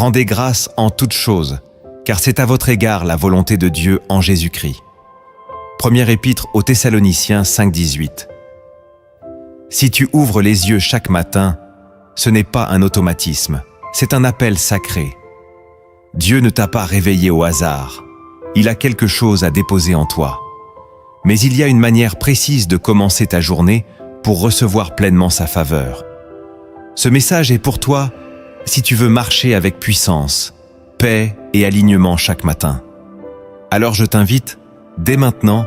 Rendez grâce en toutes choses, car c'est à votre égard la volonté de Dieu en Jésus-Christ. Première épître aux Thessaloniciens 5,18. Si tu ouvres les yeux chaque matin, ce n'est pas un automatisme, c'est un appel sacré. Dieu ne t'a pas réveillé au hasard, il a quelque chose à déposer en toi. Mais il y a une manière précise de commencer ta journée pour recevoir pleinement sa faveur. Ce message est pour toi si tu veux marcher avec puissance, paix et alignement chaque matin. Alors je t'invite, dès maintenant,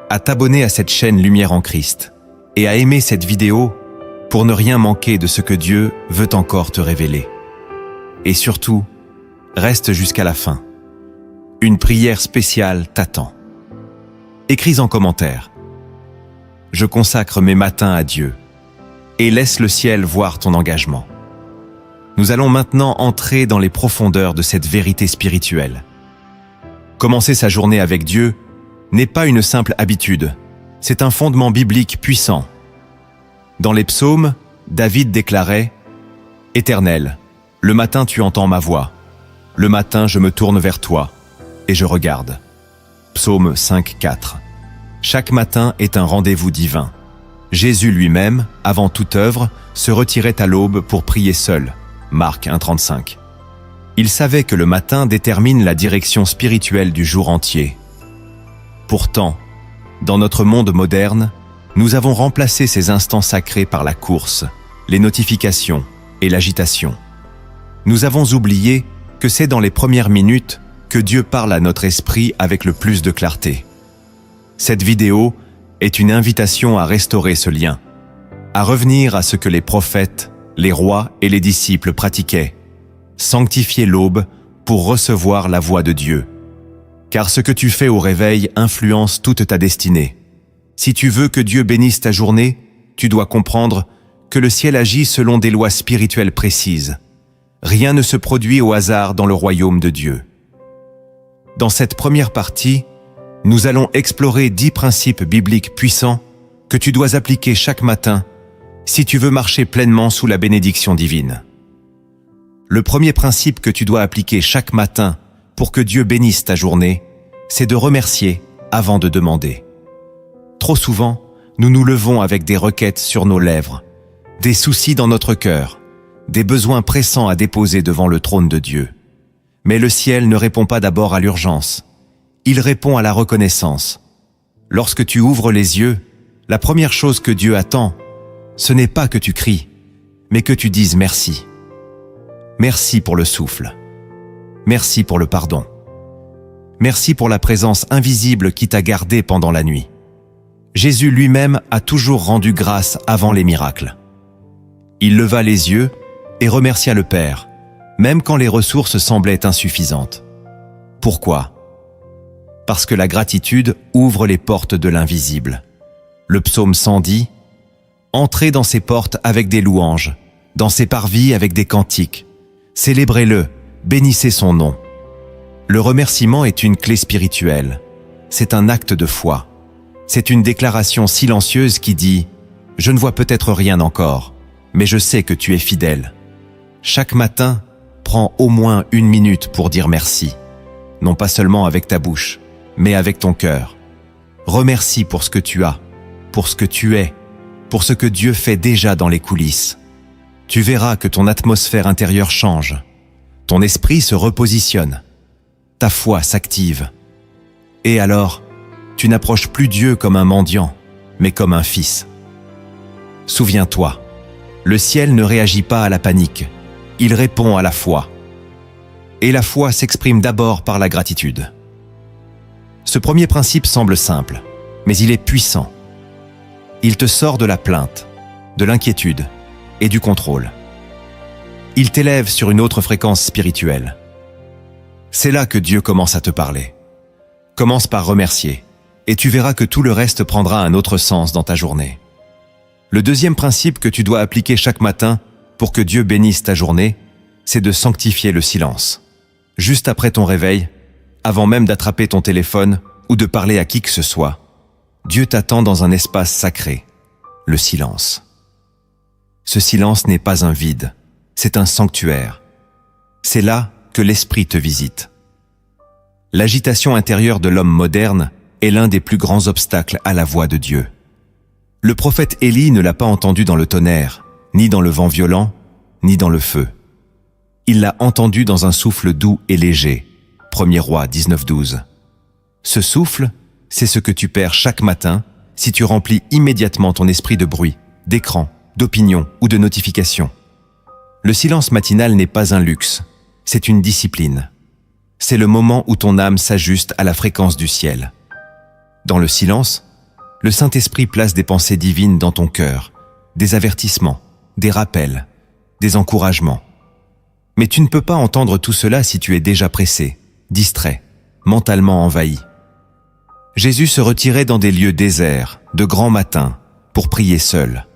à t'abonner à cette chaîne Lumière en Christ et à aimer cette vidéo pour ne rien manquer de ce que Dieu veut encore te révéler. Et surtout, reste jusqu'à la fin. Une prière spéciale t'attend. Écris en commentaire. Je consacre mes matins à Dieu et laisse le ciel voir ton engagement. Nous allons maintenant entrer dans les profondeurs de cette vérité spirituelle. Commencer sa journée avec Dieu n'est pas une simple habitude, c'est un fondement biblique puissant. Dans les psaumes, David déclarait « Éternel, le matin tu entends ma voix, le matin je me tourne vers toi et je regarde. » Psaume 5,4. Chaque matin est un rendez-vous divin. Jésus lui-même, avant toute œuvre, se retirait à l'aube pour prier seul. Marc 1,35. Il savait que le matin détermine la direction spirituelle du jour entier. Pourtant, dans notre monde moderne, nous avons remplacé ces instants sacrés par la course, les notifications et l'agitation. Nous avons oublié que c'est dans les premières minutes que Dieu parle à notre esprit avec le plus de clarté. Cette vidéo est une invitation à restaurer ce lien, à revenir à ce que les prophètes, les rois et les disciples pratiquaient, sanctifier l'aube pour recevoir la voix de Dieu. Car ce que tu fais au réveil influence toute ta destinée. Si tu veux que Dieu bénisse ta journée, tu dois comprendre que le ciel agit selon des lois spirituelles précises. Rien ne se produit au hasard dans le royaume de Dieu. Dans cette première partie, nous allons explorer 10 principes bibliques puissants que tu dois appliquer chaque matin si tu veux marcher pleinement sous la bénédiction divine. Le premier principe que tu dois appliquer chaque matin pour que Dieu bénisse ta journée, c'est de remercier avant de demander. Trop souvent, nous nous levons avec des requêtes sur nos lèvres, des soucis dans notre cœur, des besoins pressants à déposer devant le trône de Dieu. Mais le ciel ne répond pas d'abord à l'urgence, il répond à la reconnaissance. Lorsque tu ouvres les yeux, la première chose que Dieu attend, ce n'est pas que tu cries, mais que tu dises merci. Merci pour le souffle. Merci pour le pardon. Merci pour la présence invisible qui t'a gardé pendant la nuit. Jésus lui-même a toujours rendu grâce avant les miracles. Il leva les yeux et remercia le Père, même quand les ressources semblaient insuffisantes. Pourquoi ? Parce que la gratitude ouvre les portes de l'invisible. Le psaume 100 dit « Entrez dans ses portes avec des louanges, dans ses parvis avec des cantiques. Célébrez-le, bénissez son nom. » Le remerciement est une clé spirituelle. C'est un acte de foi. C'est une déclaration silencieuse qui dit « Je ne vois peut-être rien encore, mais je sais que tu es fidèle. » Chaque matin, prends au moins 1 minute pour dire merci. Non pas seulement avec ta bouche, mais avec ton cœur. Remercie pour ce que tu as, pour ce que tu es, pour ce que Dieu fait déjà dans les coulisses. Tu verras que ton atmosphère intérieure change. Ton esprit se repositionne. Ta foi s'active. Et alors, tu n'approches plus Dieu comme un mendiant, mais comme un fils. Souviens-toi, le ciel ne réagit pas à la panique, il répond à la foi. Et la foi s'exprime d'abord par la gratitude. Ce premier principe semble simple, mais il est puissant. Il te sort de la plainte, de l'inquiétude et du contrôle. Il t'élève sur une autre fréquence spirituelle. C'est là que Dieu commence à te parler. Commence par remercier, et tu verras que tout le reste prendra un autre sens dans ta journée. Le deuxième principe que tu dois appliquer chaque matin pour que Dieu bénisse ta journée, c'est de sanctifier le silence. Juste après ton réveil, avant même d'attraper ton téléphone ou de parler à qui que ce soit, Dieu t'attend dans un espace sacré, le silence. Ce silence n'est pas un vide, c'est un sanctuaire. C'est là que l'Esprit te visite. L'agitation intérieure de l'homme moderne est l'un des plus grands obstacles à la voix de Dieu. Le prophète Élie ne l'a pas entendu dans le tonnerre, ni dans le vent violent, ni dans le feu. Il l'a entendu dans un souffle doux et léger. 1er Roi 19:12. Ce souffle, c'est ce que tu perds chaque matin si tu remplis immédiatement ton esprit de bruit, d'écran, d'opinion ou de notification. Le silence matinal n'est pas un luxe, c'est une discipline. C'est le moment où ton âme s'ajuste à la fréquence du ciel. Dans le silence, le Saint-Esprit place des pensées divines dans ton cœur, des avertissements, des rappels, des encouragements. Mais tu ne peux pas entendre tout cela si tu es déjà pressé, distrait, mentalement envahi. Jésus se retirait dans des lieux déserts, de grands matins, pour prier seul.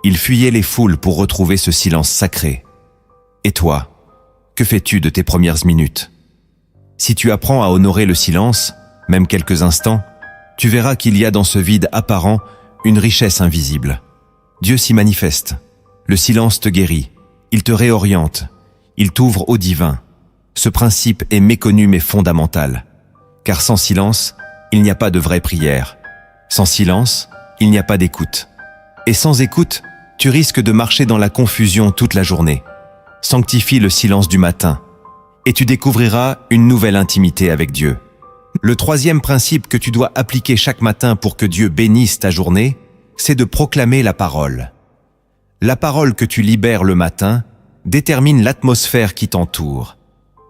Il fuyait les foules pour retrouver ce silence sacré. Et toi, que fais-tu de tes premières minutes? Si tu apprends à honorer le silence, même quelques instants, tu verras qu'il y a dans ce vide apparent une richesse invisible. Dieu s'y manifeste. Le silence te guérit, il te réoriente, il t'ouvre au divin. Ce principe est méconnu mais fondamental. Car sans silence, il n'y a pas de vraie prière. Sans silence, il n'y a pas d'écoute. Et sans écoute, tu risques de marcher dans la confusion toute la journée. Sanctifie le silence du matin, et tu découvriras une nouvelle intimité avec Dieu. Le troisième principe que tu dois appliquer chaque matin pour que Dieu bénisse ta journée, c'est de proclamer la parole. La parole que tu libères le matin détermine l'atmosphère qui t'entoure.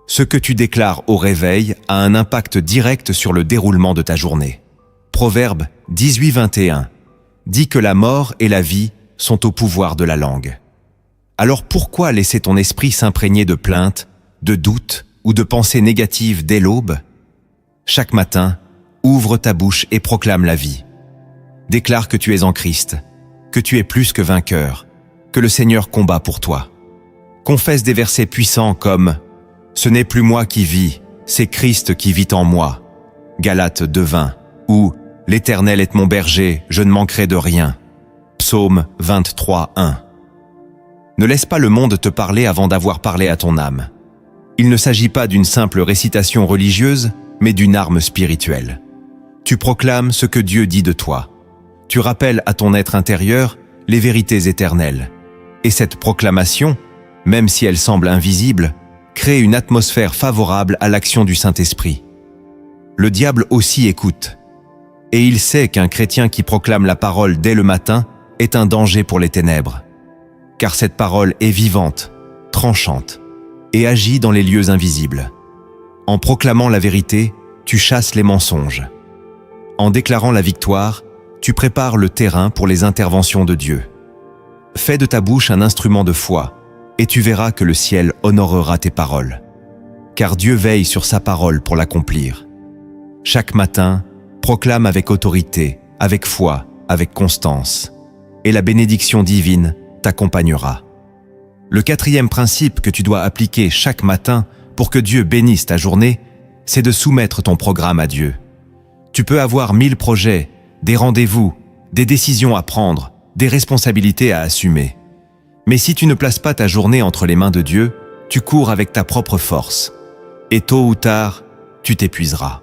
Ce que tu déclares au réveil a un impact direct sur le déroulement de ta journée. Proverbe 18:21 dit que la mort et la vie sont au pouvoir de la langue. Alors pourquoi laisser ton esprit s'imprégner de plaintes, de doutes ou de pensées négatives dès l'aube? Chaque matin, ouvre ta bouche et proclame la vie. Déclare que tu es en Christ, que tu es plus que vainqueur, que le Seigneur combat pour toi. Confesse des versets puissants comme « Ce n'est plus moi qui vis, c'est Christ qui vit en moi » Galates 2:20 ou « L'Éternel est mon berger, je ne manquerai de rien » Psaume 23:1. Ne laisse pas le monde te parler avant d'avoir parlé à ton âme. Il ne s'agit pas d'une simple récitation religieuse, mais d'une arme spirituelle. Tu proclames ce que Dieu dit de toi. Tu rappelles à ton être intérieur les vérités éternelles. Et cette proclamation, même si elle semble invisible, crée une atmosphère favorable à l'action du Saint-Esprit. Le diable aussi écoute. Et il sait qu'un chrétien qui proclame la parole dès le matin est un danger pour les ténèbres. Car cette parole est vivante, tranchante, et agit dans les lieux invisibles. En proclamant la vérité, tu chasses les mensonges. En déclarant la victoire, tu prépares le terrain pour les interventions de Dieu. Fais de ta bouche un instrument de foi, et tu verras que le ciel honorera tes paroles. Car Dieu veille sur sa parole pour l'accomplir. Chaque matin, proclame avec autorité, avec foi, avec constance, et la bénédiction divine t'accompagnera. Le quatrième principe que tu dois appliquer chaque matin pour que Dieu bénisse ta journée, c'est de soumettre ton programme à Dieu. Tu peux avoir 1000 projets, des rendez-vous, des décisions à prendre, des responsabilités à assumer. Mais si tu ne places pas ta journée entre les mains de Dieu, tu cours avec ta propre force. Et tôt ou tard, tu t'épuiseras.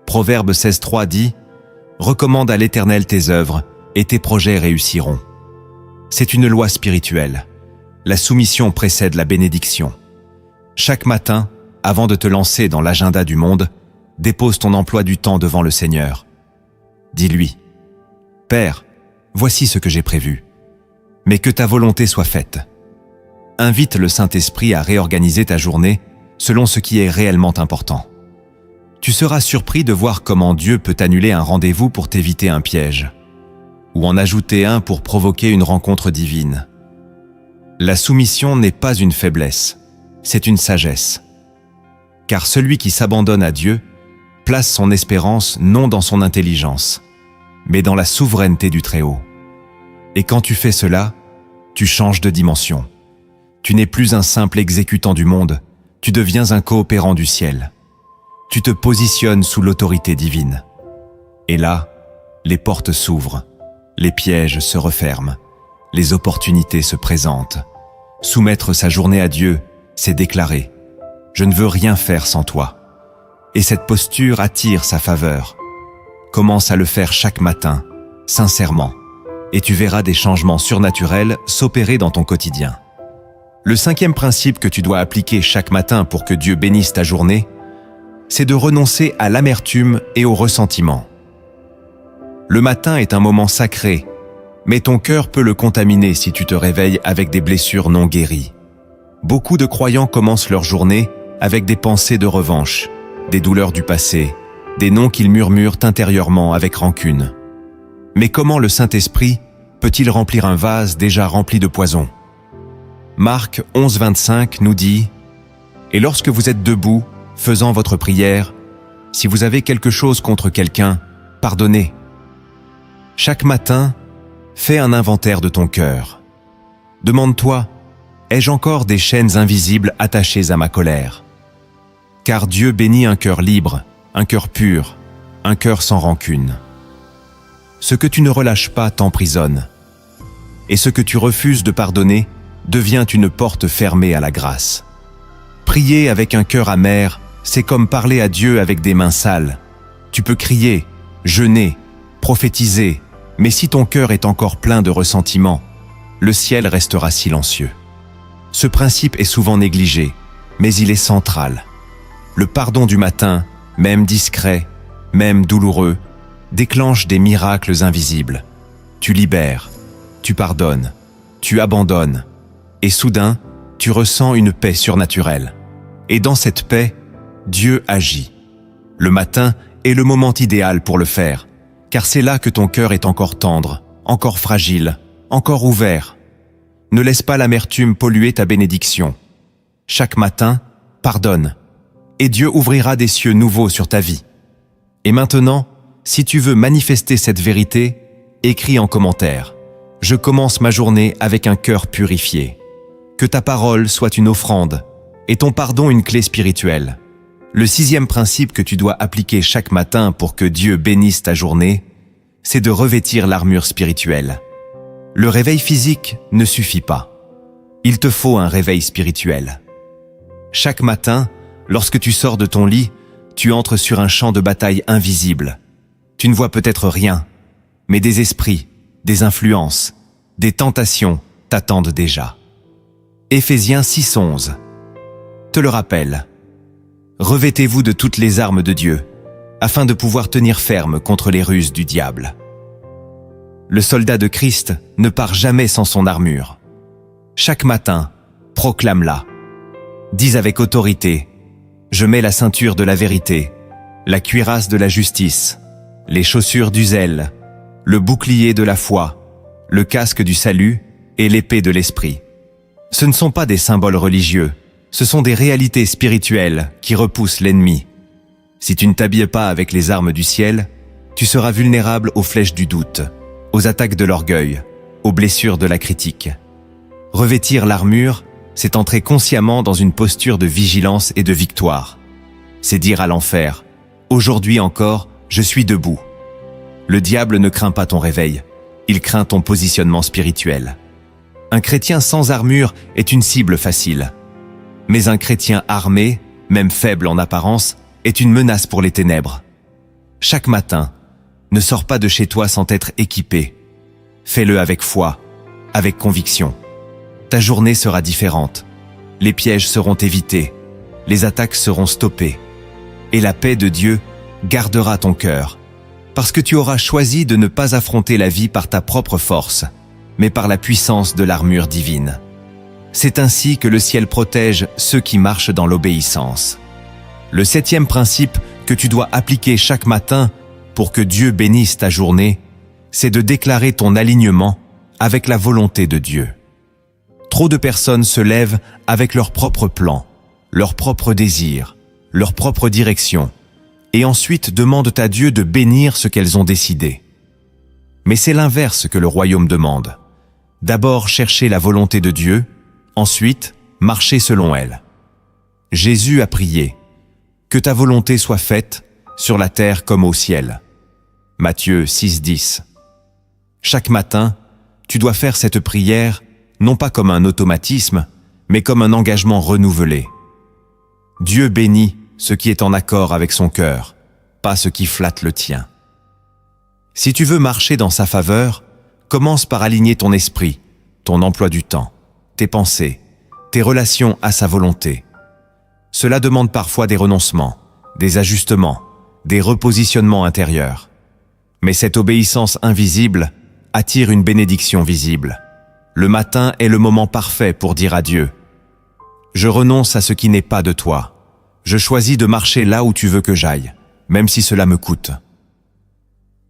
Proverbe 16:3 dit « Recommande à l'Éternel tes œuvres, et tes projets réussiront. » C'est une loi spirituelle. La soumission précède la bénédiction. Chaque matin, avant de te lancer dans l'agenda du monde, dépose ton emploi du temps devant le Seigneur. Dis-lui « Père, voici ce que j'ai prévu. Mais que ta volonté soit faite. » Invite le Saint-Esprit à réorganiser ta journée selon ce qui est réellement important. Tu seras surpris de voir comment Dieu peut annuler un rendez-vous pour t'éviter un piège, ou en ajouter un pour provoquer une rencontre divine. La soumission n'est pas une faiblesse, c'est une sagesse. Car celui qui s'abandonne à Dieu place son espérance non dans son intelligence, mais dans la souveraineté du Très-Haut. Et quand tu fais cela, tu changes de dimension. Tu n'es plus un simple exécutant du monde, tu deviens un coopérant du ciel. Tu te positionnes sous l'autorité divine. Et là, les portes s'ouvrent, les pièges se referment, les opportunités se présentent. Soumettre sa journée à Dieu, c'est déclarer Je ne veux rien faire sans toi. Et cette posture attire sa faveur. Commence à le faire chaque matin, sincèrement, et tu verras des changements surnaturels s'opérer dans ton quotidien. Le 5e principe que tu dois appliquer chaque matin pour que Dieu bénisse ta journée, c'est de renoncer à l'amertume et au ressentiment. Le matin est un moment sacré, mais ton cœur peut le contaminer si tu te réveilles avec des blessures non guéries. Beaucoup de croyants commencent leur journée avec des pensées de revanche, des douleurs du passé, des noms qu'ils murmurent intérieurement avec rancune. Mais comment le Saint-Esprit peut-il remplir un vase déjà rempli de poison ? Marc 11,25 nous dit « Et lorsque vous êtes debout, faisant votre prière, si vous avez quelque chose contre quelqu'un, pardonnez. » Chaque matin, fais un inventaire de ton cœur. Demande-toi, ai-je encore des chaînes invisibles attachées à ma colère ? Car Dieu bénit un cœur libre, un cœur pur, un cœur sans rancune. Ce que tu ne relâches pas t'emprisonne, et ce que tu refuses de pardonner devient une porte fermée à la grâce. Prier avec un cœur amer, c'est comme parler à Dieu avec des mains sales. Tu peux crier, jeûner, prophétiser, mais si ton cœur est encore plein de ressentiment, le ciel restera silencieux. Ce principe est souvent négligé, mais il est central. Le pardon du matin, même discret, même douloureux, déclenche des miracles invisibles. Tu libères, tu pardonnes, tu abandonnes, et soudain, tu ressens une paix surnaturelle. Et dans cette paix, Dieu agit. Le matin est le moment idéal pour le faire, car c'est là que ton cœur est encore tendre, encore fragile, encore ouvert. Ne laisse pas l'amertume polluer ta bénédiction. Chaque matin, pardonne, et Dieu ouvrira des cieux nouveaux sur ta vie. Et maintenant, si tu veux manifester cette vérité, écris en commentaire « Je commence ma journée avec un cœur purifié ». Que ta parole soit une offrande et ton pardon une clé spirituelle. Le 6e principe que tu dois appliquer chaque matin pour que Dieu bénisse ta journée, c'est de revêtir l'armure spirituelle. Le réveil physique ne suffit pas. Il te faut un réveil spirituel. Chaque matin, lorsque tu sors de ton lit, tu entres sur un champ de bataille invisible. Tu ne vois peut-être rien, mais des esprits, des influences, des tentations t'attendent déjà. Éphésiens 6,11 te le rappelle. Revêtez-vous de toutes les armes de Dieu, afin de pouvoir tenir ferme contre les ruses du diable. Le soldat de Christ ne part jamais sans son armure. Chaque matin, proclame-la. Dis avec autorité, je mets la ceinture de la vérité, la cuirasse de la justice, les chaussures du zèle, le bouclier de la foi, le casque du salut et l'épée de l'esprit. Ce ne sont pas des symboles religieux, ce sont des réalités spirituelles qui repoussent l'ennemi. Si tu ne t'habilles pas avec les armes du ciel, tu seras vulnérable aux flèches du doute, aux attaques de l'orgueil, aux blessures de la critique. Revêtir l'armure, c'est entrer consciemment dans une posture de vigilance et de victoire. C'est dire à l'enfer, aujourd'hui encore, je suis debout. Le diable ne craint pas ton réveil, il craint ton positionnement spirituel. Un chrétien sans armure est une cible facile. Mais un chrétien armé, même faible en apparence, est une menace pour les ténèbres. Chaque matin, ne sors pas de chez toi sans être équipé. Fais-le avec foi, avec conviction. Ta journée sera différente. Les pièges seront évités, les attaques seront stoppées. Et la paix de Dieu gardera ton cœur, parce que tu auras choisi de ne pas affronter la vie par ta propre force, mais par la puissance de l'armure divine. C'est ainsi que le ciel protège ceux qui marchent dans l'obéissance. Le 7e principe que tu dois appliquer chaque matin pour que Dieu bénisse ta journée, c'est de déclarer ton alignement avec la volonté de Dieu. Trop de personnes se lèvent avec leurs propres plans, leurs propres désirs, leur propre direction, et ensuite demandent à Dieu de bénir ce qu'elles ont décidé. Mais c'est l'inverse que le royaume demande. D'abord chercher la volonté de Dieu, ensuite marcher selon elle. Jésus a prié « Que ta volonté soit faite, sur la terre comme au ciel ». Matthieu 6,10. Chaque matin, tu dois faire cette prière, non pas comme un automatisme, mais comme un engagement renouvelé. Dieu bénit ce qui est en accord avec son cœur, pas ce qui flatte le tien. Si tu veux marcher dans sa faveur, commence par aligner ton esprit, ton emploi du temps, tes pensées, tes relations à sa volonté. Cela demande parfois des renoncements, des ajustements, des repositionnements intérieurs. Mais cette obéissance invisible attire une bénédiction visible. Le matin est le moment parfait pour dire à Dieu: je renonce à ce qui n'est pas de toi. Je choisis de marcher là où tu veux que j'aille, même si cela me coûte.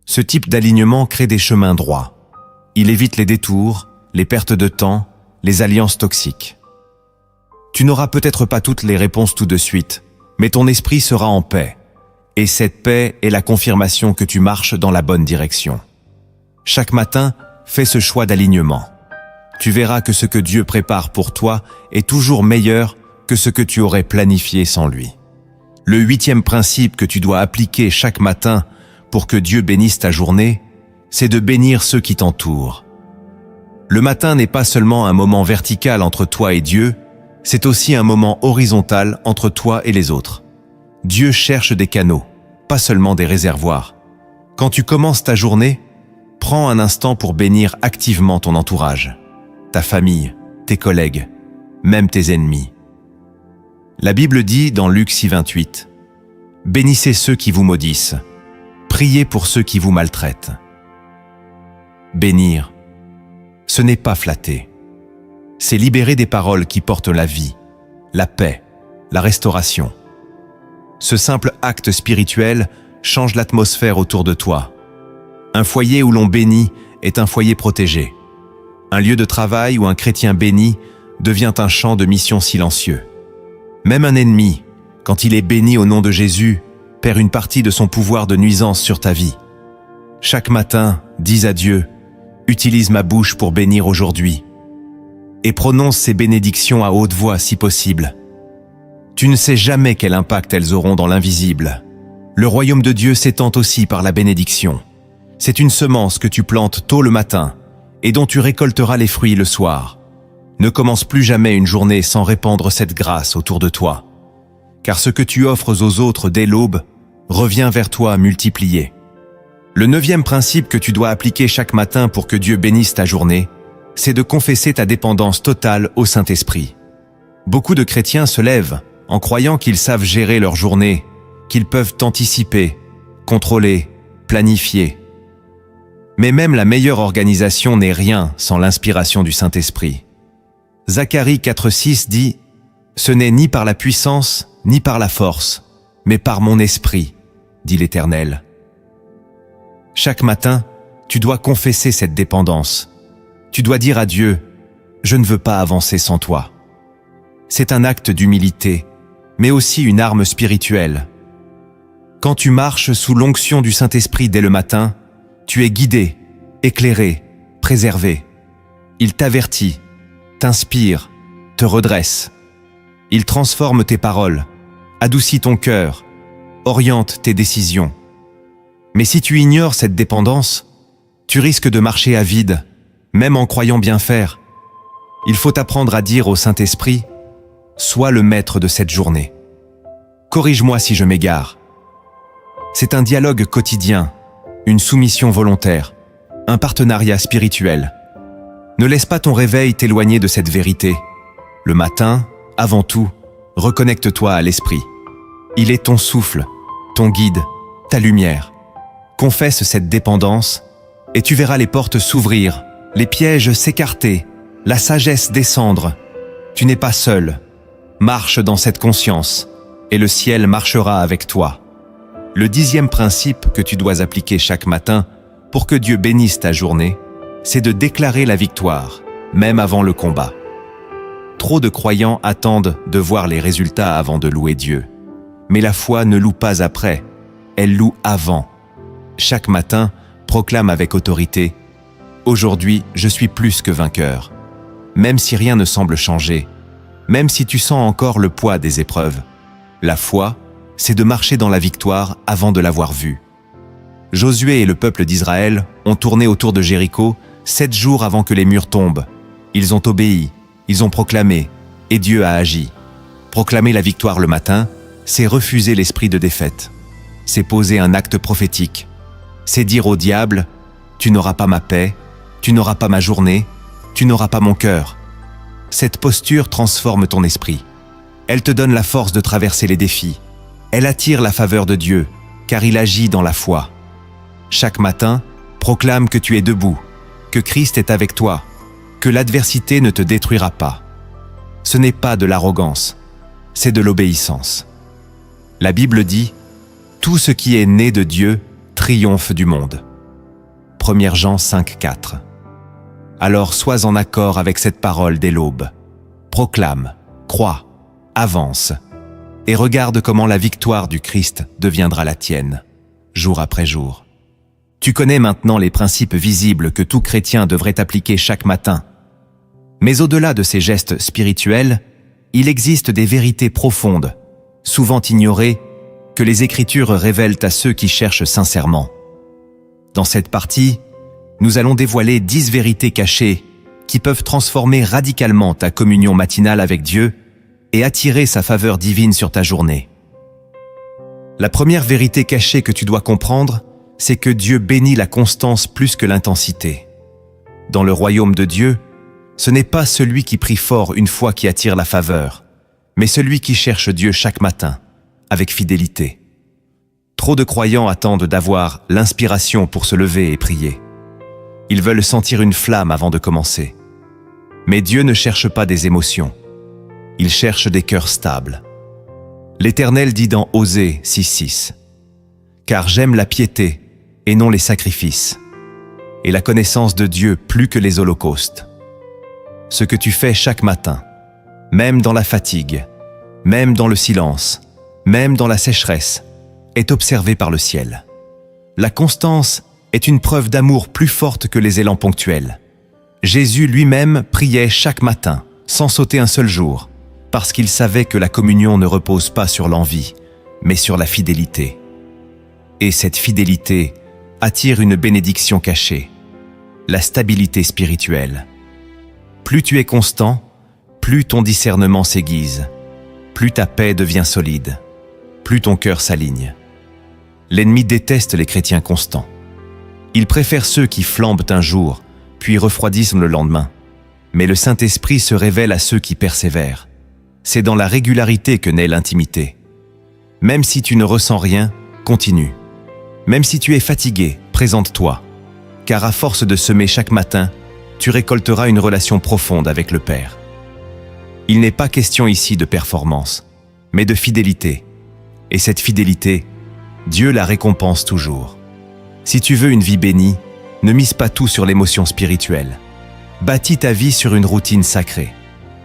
Ce type d'alignement crée des chemins droits. Il évite les détours, les pertes de temps, les alliances toxiques. Tu n'auras peut-être pas toutes les réponses tout de suite, mais ton esprit sera en paix. Et cette paix est la confirmation que tu marches dans la bonne direction. Chaque matin, fais ce choix d'alignement. Tu verras que ce que Dieu prépare pour toi est toujours meilleur que ce que tu aurais planifié sans lui. Le 8e principe que tu dois appliquer chaque matin pour que Dieu bénisse ta journée, c'est de bénir ceux qui t'entourent. Le matin n'est pas seulement un moment vertical entre toi et Dieu, c'est aussi un moment horizontal entre toi et les autres. Dieu cherche des canaux, pas seulement des réservoirs. Quand tu commences ta journée, prends un instant pour bénir activement ton entourage, ta famille, tes collègues, même tes ennemis. La Bible dit dans Luc 6,28 « Bénissez ceux qui vous maudissent, priez pour ceux qui vous maltraitent. » Bénir, ce n'est pas flatter. C'est libérer des paroles qui portent la vie, la paix, la restauration. Ce simple acte spirituel change l'atmosphère autour de toi. Un foyer où l'on bénit est un foyer protégé. Un lieu de travail où un chrétien béni devient un champ de mission silencieux. Même un ennemi, quand il est béni au nom de Jésus, perd une partie de son pouvoir de nuisance sur ta vie. Chaque matin, dis à Dieu: utilise ma bouche pour bénir aujourd'hui. Et prononce ces bénédictions à haute voix si possible. Tu ne sais jamais quel impact elles auront dans l'invisible. Le royaume de Dieu s'étend aussi par la bénédiction. C'est une semence que tu plantes tôt le matin et dont tu récolteras les fruits le soir. Ne commence plus jamais une journée sans répandre cette grâce autour de toi. Car ce que tu offres aux autres dès l'aube revient vers toi multiplié. Le 9e principe que tu dois appliquer chaque matin pour que Dieu bénisse ta journée, c'est de confesser ta dépendance totale au Saint-Esprit. Beaucoup de chrétiens se lèvent en croyant qu'ils savent gérer leur journée, qu'ils peuvent anticiper, contrôler, planifier. Mais même la meilleure organisation n'est rien sans l'inspiration du Saint-Esprit. Zacharie 4,6 dit « Ce n'est ni par la puissance, ni par la force, mais par mon esprit, dit l'Éternel. » Chaque matin, tu dois confesser cette dépendance. Tu dois dire à Dieu: je ne veux pas avancer sans toi. C'est un acte d'humilité, mais aussi une arme spirituelle. Quand tu marches sous l'onction du Saint-Esprit dès le matin, tu es guidé, éclairé, préservé. Il t'avertit, t'inspire, te redresse. Il transforme tes paroles, adoucit ton cœur, oriente tes décisions. Mais si tu ignores cette dépendance, tu risques de marcher à vide, même en croyant bien faire. Il faut apprendre à dire au Saint-Esprit: sois le maître de cette journée. Corrige-moi si je m'égare. C'est un dialogue quotidien, une soumission volontaire, un partenariat spirituel. Ne laisse pas ton réveil t'éloigner de cette vérité. Le matin, avant tout, reconnecte-toi à l'Esprit. Il est ton souffle, ton guide, ta lumière. Confesse cette dépendance et tu verras les portes s'ouvrir, les pièges s'écarter, la sagesse descendre. Tu n'es pas seul. Marche dans cette conscience et le ciel marchera avec toi. Le 10e principe que tu dois appliquer chaque matin pour que Dieu bénisse ta journée, c'est de déclarer la victoire, même avant le combat. Trop de croyants attendent de voir les résultats avant de louer Dieu. Mais la foi ne loue pas après, elle loue avant. Chaque matin, proclame avec autorité: aujourd'hui, je suis plus que vainqueur. Même si rien ne semble changer, même si tu sens encore le poids des épreuves, la foi, c'est de marcher dans la victoire avant de l'avoir vue. Josué et le peuple d'Israël ont tourné autour de Jéricho 7 jours avant que les murs tombent. Ils ont obéi, ils ont proclamé, et Dieu a agi. Proclamer la victoire le matin, c'est refuser l'esprit de défaite. C'est poser un acte prophétique. C'est dire au diable, « Tu n'auras pas ma paix, tu n'auras pas ma journée, tu n'auras pas mon cœur. » Cette posture transforme ton esprit. Elle te donne la force de traverser les défis. Elle attire la faveur de Dieu, car il agit dans la foi. Chaque matin, proclame que tu es debout, que Christ est avec toi, que l'adversité ne te détruira pas. Ce n'est pas de l'arrogance, c'est de l'obéissance. La Bible dit « Tout ce qui est né de Dieu triomphe du monde ». 1 Jean 5,4. Alors sois en accord avec cette parole dès l'aube. Proclame, crois, avance, et regarde comment la victoire du Christ deviendra la tienne, jour après jour. Tu connais maintenant les principes visibles que tout chrétien devrait appliquer chaque matin. Mais au-delà de ces gestes spirituels, il existe des vérités profondes, souvent ignorées, que les Écritures révèlent à ceux qui cherchent sincèrement. Dans cette partie, nous allons dévoiler 10 vérités cachées qui peuvent transformer radicalement ta communion matinale avec Dieu et attirer sa faveur divine sur ta journée. La première vérité cachée que tu dois comprendre, c'est que Dieu bénit la constance plus que l'intensité. Dans le royaume de Dieu, ce n'est pas celui qui prie fort une fois qui attire la faveur, mais celui qui cherche Dieu chaque matin, avec fidélité. Trop de croyants attendent d'avoir l'inspiration pour se lever et prier. Ils veulent sentir une flamme avant de commencer. Mais Dieu ne cherche pas des émotions. Il cherche des cœurs stables. L'Éternel dit dans Osée 6,6 « Car j'aime la piété et non les sacrifices, et la connaissance de Dieu plus que les holocaustes. » Ce que tu fais chaque matin, même dans la fatigue, même dans le silence, même dans la sécheresse, est observé par le ciel. La constance est une preuve d'amour plus forte que les élans ponctuels. Jésus lui-même priait chaque matin, sans sauter un seul jour, parce qu'il savait que la communion ne repose pas sur l'envie, mais sur la fidélité. Et cette fidélité attire une bénédiction cachée, la stabilité spirituelle. Plus tu es constant, plus ton discernement s'aiguise, plus ta paix devient solide, plus ton cœur s'aligne. L'ennemi déteste les chrétiens constants. Il préfère ceux qui flambent un jour, puis refroidissent le lendemain. Mais le Saint-Esprit se révèle à ceux qui persévèrent. C'est dans la régularité que naît l'intimité. Même si tu ne ressens rien, continue. Même si tu es fatigué, présente-toi. Car à force de semer chaque matin, tu récolteras une relation profonde avec le Père. Il n'est pas question ici de performance, mais de fidélité. Et cette fidélité, Dieu la récompense toujours. Si tu veux une vie bénie, ne mise pas tout sur l'émotion spirituelle. Bâtis ta vie sur une routine sacrée.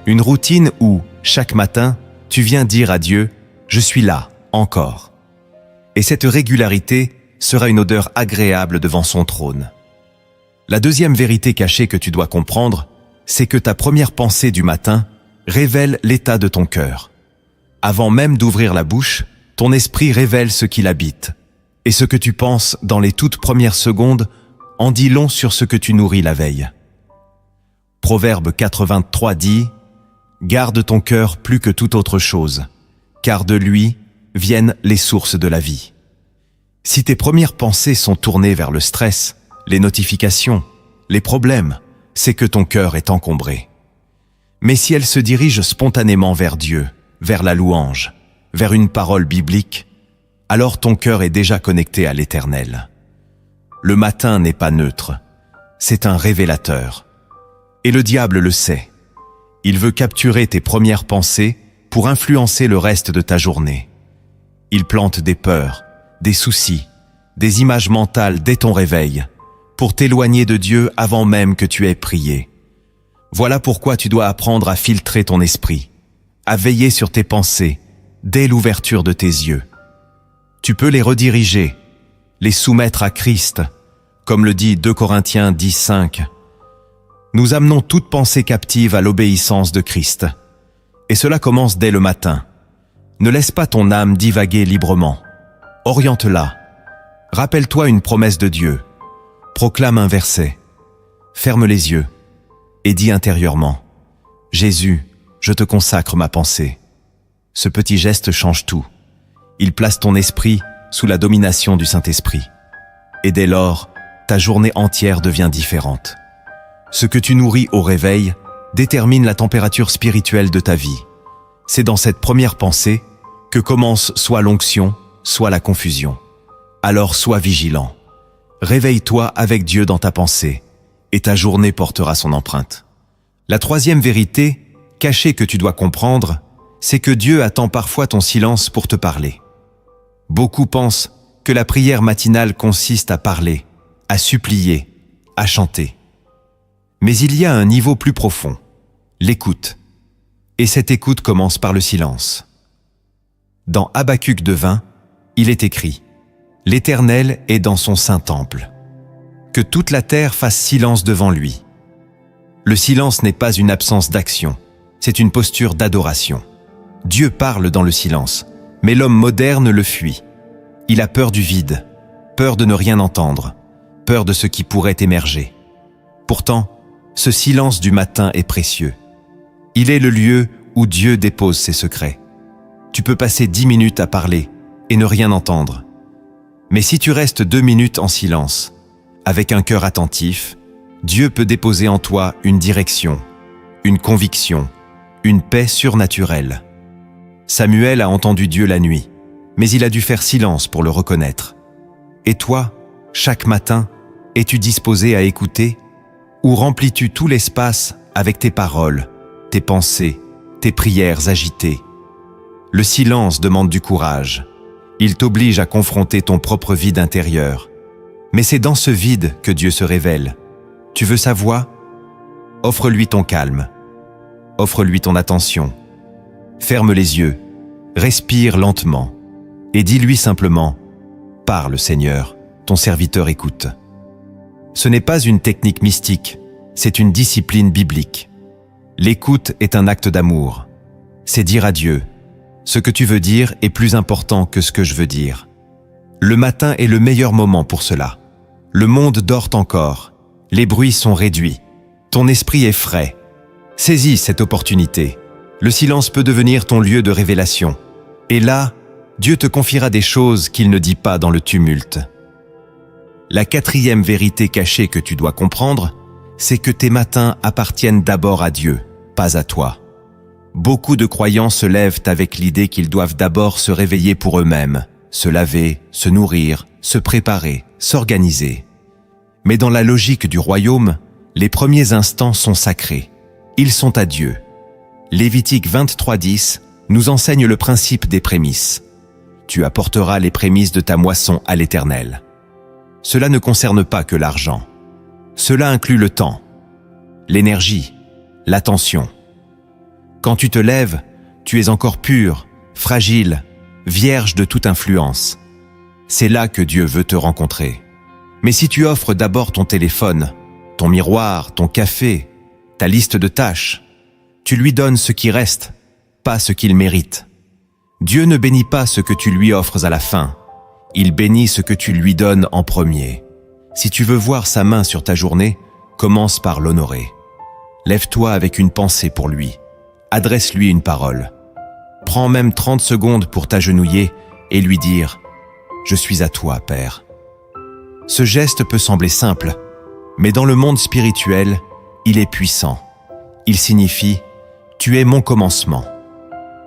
Une routine où, chaque matin, tu viens dire à Dieu « Je suis là, encore ». Et cette régularité sera une odeur agréable devant son trône. La deuxième vérité cachée que tu dois comprendre, c'est que ta première pensée du matin révèle l'état de ton cœur. Avant même d'ouvrir la bouche, ton esprit révèle ce qu'il habite. Et ce que tu penses dans les toutes premières secondes en dit long sur ce que tu nourris la veille. Proverbe 4,23 dit « Garde ton cœur plus que toute autre chose, car de lui viennent les sources de la vie. » Si tes premières pensées sont tournées vers le stress, les notifications, les problèmes, c'est que ton cœur est encombré. Mais si elles se dirigent spontanément vers Dieu, vers la louange, vers une parole biblique, alors ton cœur est déjà connecté à l'Éternel. Le matin n'est pas neutre, c'est un révélateur. Et le diable le sait. Il veut capturer tes premières pensées pour influencer le reste de ta journée. Il plante des peurs, des soucis, des images mentales dès ton réveil, pour t'éloigner de Dieu avant même que tu aies prié. Voilà pourquoi tu dois apprendre à filtrer ton esprit, à veiller sur tes pensées dès l'ouverture de tes yeux. Tu peux les rediriger, les soumettre à Christ, comme le dit 2 Corinthiens 10,5. Nous amenons toute pensée captive à l'obéissance de Christ. Et cela commence dès le matin. Ne laisse pas ton âme divaguer librement. Oriente-la. Rappelle-toi une promesse de Dieu. Proclame un verset. Ferme les yeux et dis intérieurement « Jésus, je te consacre ma pensée. Ce petit geste change tout. Il place ton esprit sous la domination du Saint-Esprit. Et dès lors, ta journée entière devient différente. Ce que tu nourris au réveil détermine la température spirituelle de ta vie. C'est dans cette première pensée que commence soit l'onction, soit la confusion. Alors sois vigilant. Réveille-toi avec Dieu dans ta pensée, et ta journée portera son empreinte. La troisième vérité, cachée que tu dois comprendre, c'est que Dieu attend parfois ton silence pour te parler. Beaucoup pensent que la prière matinale consiste à parler, à supplier, à chanter. Mais il y a un niveau plus profond, l'écoute. Et cette écoute commence par le silence. Dans Habacuc 2:20, il est écrit « L'Éternel est dans son saint temple. Que toute la terre fasse silence devant lui. » Le silence n'est pas une absence d'action, c'est une posture d'adoration. Dieu parle dans le silence, mais l'homme moderne le fuit. Il a peur du vide, peur de ne rien entendre, peur de ce qui pourrait émerger. Pourtant, ce silence du matin est précieux. Il est le lieu où Dieu dépose ses secrets. Tu peux passer 10 minutes à parler et ne rien entendre. Mais si tu restes 2 minutes en silence, avec un cœur attentif, Dieu peut déposer en toi une direction, une conviction, une paix surnaturelle. Samuel a entendu Dieu la nuit, mais il a dû faire silence pour le reconnaître. Et toi, chaque matin, es-tu disposé à écouter? Ou remplis-tu tout l'espace avec tes paroles, tes pensées, tes prières agitées? Le silence demande du courage. Il t'oblige à confronter ton propre vide intérieur. Mais c'est dans ce vide que Dieu se révèle. Tu veux sa voix? Offre-lui ton calme. Offre-lui ton attention. Ferme les yeux, respire lentement et dis-lui simplement « Parle, Seigneur, ton serviteur écoute ». Ce n'est pas une technique mystique, c'est une discipline biblique. L'écoute est un acte d'amour. C'est dire à Dieu « Ce que tu veux dire est plus important que ce que je veux dire ». Le matin est le meilleur moment pour cela. Le monde dort encore, les bruits sont réduits, ton esprit est frais. Saisis cette opportunité. Le silence peut devenir ton lieu de révélation. Et là, Dieu te confiera des choses qu'il ne dit pas dans le tumulte. La quatrième vérité cachée que tu dois comprendre, c'est que tes matins appartiennent d'abord à Dieu, pas à toi. Beaucoup de croyants se lèvent avec l'idée qu'ils doivent d'abord se réveiller pour eux-mêmes, se laver, se nourrir, se préparer, s'organiser. Mais dans la logique du royaume, les premiers instants sont sacrés. Ils sont à Dieu. Lévitique 23:10 nous enseigne le principe des prémices. Tu apporteras les prémices de ta moisson à l'Éternel. Cela ne concerne pas que l'argent. Cela inclut le temps, l'énergie, l'attention. Quand tu te lèves, tu es encore pur, fragile, vierge de toute influence. C'est là que Dieu veut te rencontrer. Mais si tu offres d'abord ton téléphone, ton miroir, ton café, ta liste de tâches, tu lui donnes ce qui reste, pas ce qu'il mérite. Dieu ne bénit pas ce que tu lui offres à la fin. Il bénit ce que tu lui donnes en premier. Si tu veux voir sa main sur ta journée, commence par l'honorer. Lève-toi avec une pensée pour lui. Adresse-lui une parole. Prends même 30 secondes pour t'agenouiller et lui dire « Je suis à toi, Père ». Ce geste peut sembler simple, mais dans le monde spirituel, il est puissant. Il signifie « Tu es mon commencement ».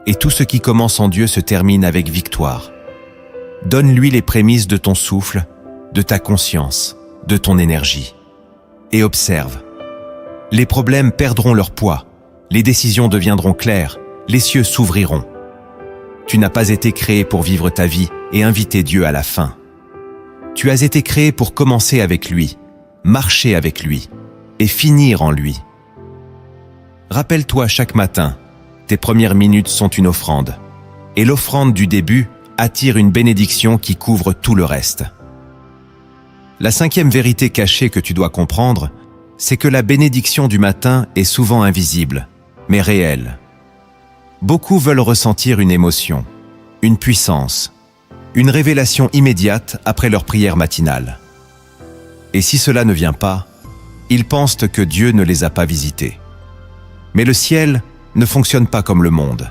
Et tout ce qui commence en Dieu se termine avec victoire. Donne-lui les prémices de ton souffle, de ta conscience, de ton énergie. Et observe. Les problèmes perdront leur poids, les décisions deviendront claires, les cieux s'ouvriront. Tu n'as pas été créé pour vivre ta vie et inviter Dieu à la fin. Tu as été créé pour commencer avec lui, marcher avec lui et finir en lui. Rappelle-toi chaque matin, tes premières minutes sont une offrande, et l'offrande du début attire une bénédiction qui couvre tout le reste. La cinquième vérité cachée que tu dois comprendre, c'est que la bénédiction du matin est souvent invisible, mais réelle. Beaucoup veulent ressentir une émotion, une puissance, une révélation immédiate après leur prière matinale. Et si cela ne vient pas, ils pensent que Dieu ne les a pas visités. Mais le ciel ne fonctionne pas comme le monde.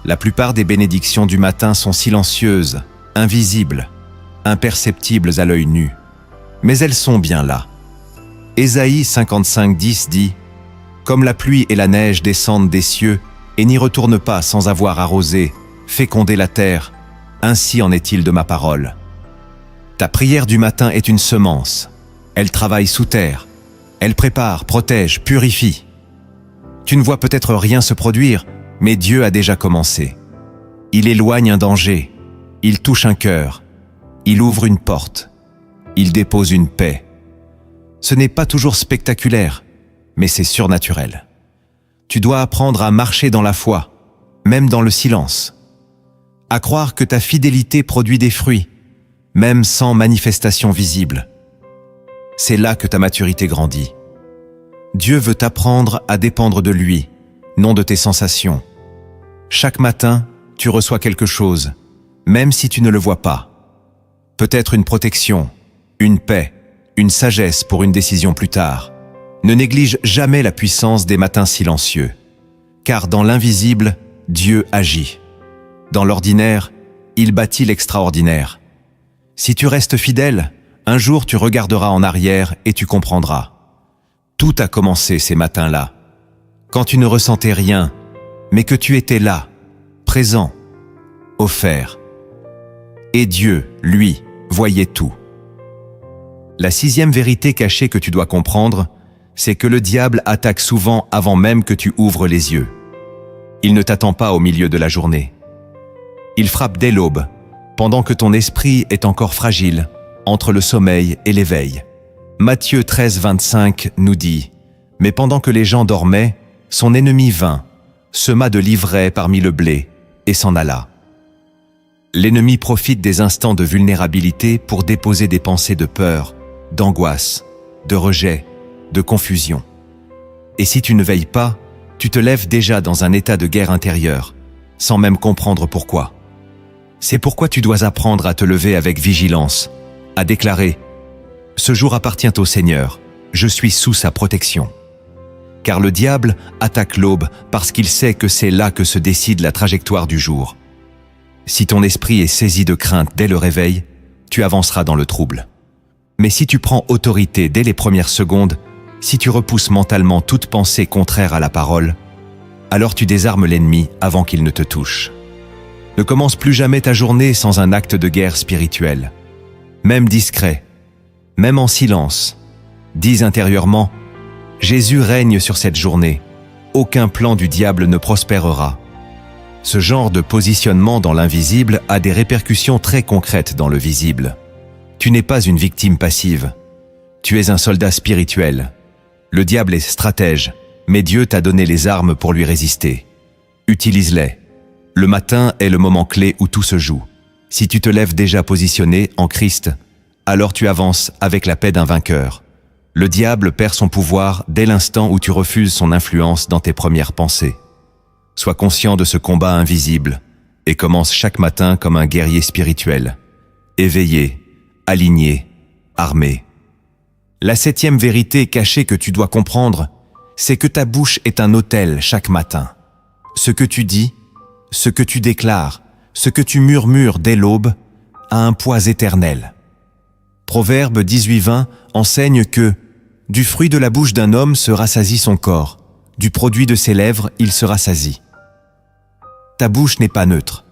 La plupart des bénédictions du matin sont silencieuses, invisibles, imperceptibles à l'œil nu. Mais elles sont bien là. Ésaïe 55:10 dit « Comme la pluie et la neige descendent des cieux et n'y retournent pas sans avoir arrosé, fécondé la terre, ainsi en est-il de ma parole. » Ta prière du matin est une semence. Elle travaille sous terre. Elle prépare, protège, purifie. Tu ne vois peut-être rien se produire, mais Dieu a déjà commencé. Il éloigne un danger. Il touche un cœur. Il ouvre une porte. Il dépose une paix. Ce n'est pas toujours spectaculaire, mais c'est surnaturel. Tu dois apprendre à marcher dans la foi, même dans le silence. À croire que ta fidélité produit des fruits, même sans manifestation visible. C'est là que ta maturité grandit. Dieu veut t'apprendre à dépendre de lui, non de tes sensations. Chaque matin, tu reçois quelque chose, même si tu ne le vois pas. Peut-être une protection, une paix, une sagesse pour une décision plus tard. Ne néglige jamais la puissance des matins silencieux, car dans l'invisible, Dieu agit. Dans l'ordinaire, il bâtit l'extraordinaire. Si tu restes fidèle, un jour tu regarderas en arrière et tu comprendras. Tout a commencé ces matins-là, quand tu ne ressentais rien, mais que tu étais là, présent, offert. Et Dieu, lui, voyait tout. La 6e vérité cachée que tu dois comprendre, c'est que le diable attaque souvent avant même que tu ouvres les yeux. Il ne t'attend pas au milieu de la journée. Il frappe dès l'aube, pendant que ton esprit est encore fragile, entre le sommeil et l'éveil. Matthieu 13:25 nous dit « Mais pendant que les gens dormaient, son ennemi vint, sema de l'ivraie parmi le blé, et s'en alla. » L'ennemi profite des instants de vulnérabilité pour déposer des pensées de peur, d'angoisse, de rejet, de confusion. Et si tu ne veilles pas, tu te lèves déjà dans un état de guerre intérieure, sans même comprendre pourquoi. C'est pourquoi tu dois apprendre à te lever avec vigilance, à déclarer « Ce jour appartient au Seigneur, je suis sous sa protection. » Car le diable attaque l'aube parce qu'il sait que c'est là que se décide la trajectoire du jour. Si ton esprit est saisi de crainte dès le réveil, tu avanceras dans le trouble. Mais si tu prends autorité dès les premières secondes, si tu repousses mentalement toute pensée contraire à la parole, alors tu désarmes l'ennemi avant qu'il ne te touche. Ne commence plus jamais ta journée sans un acte de guerre spirituelle. Même discret, même en silence, dis intérieurement « Jésus règne sur cette journée, aucun plan du diable ne prospérera. » Ce genre de positionnement dans l'invisible a des répercussions très concrètes dans le visible. Tu n'es pas une victime passive. Tu es un soldat spirituel. Le diable est stratège, mais Dieu t'a donné les armes pour lui résister. Utilise-les. Le matin est le moment clé où tout se joue. Si tu te lèves déjà positionné en Christ, alors tu avances avec la paix d'un vainqueur. Le diable perd son pouvoir dès l'instant où tu refuses son influence dans tes premières pensées. Sois conscient de ce combat invisible et commence chaque matin comme un guerrier spirituel, éveillé, aligné, armé. La 7e vérité cachée que tu dois comprendre, c'est que ta bouche est un autel chaque matin. Ce que tu dis, ce que tu déclares, ce que tu murmures dès l'aube, a un poids éternel. Proverbe 18:20 enseigne que « Du fruit de la bouche d'un homme se rassasie son corps, du produit de ses lèvres il se rassasie. » Ta bouche n'est pas neutre.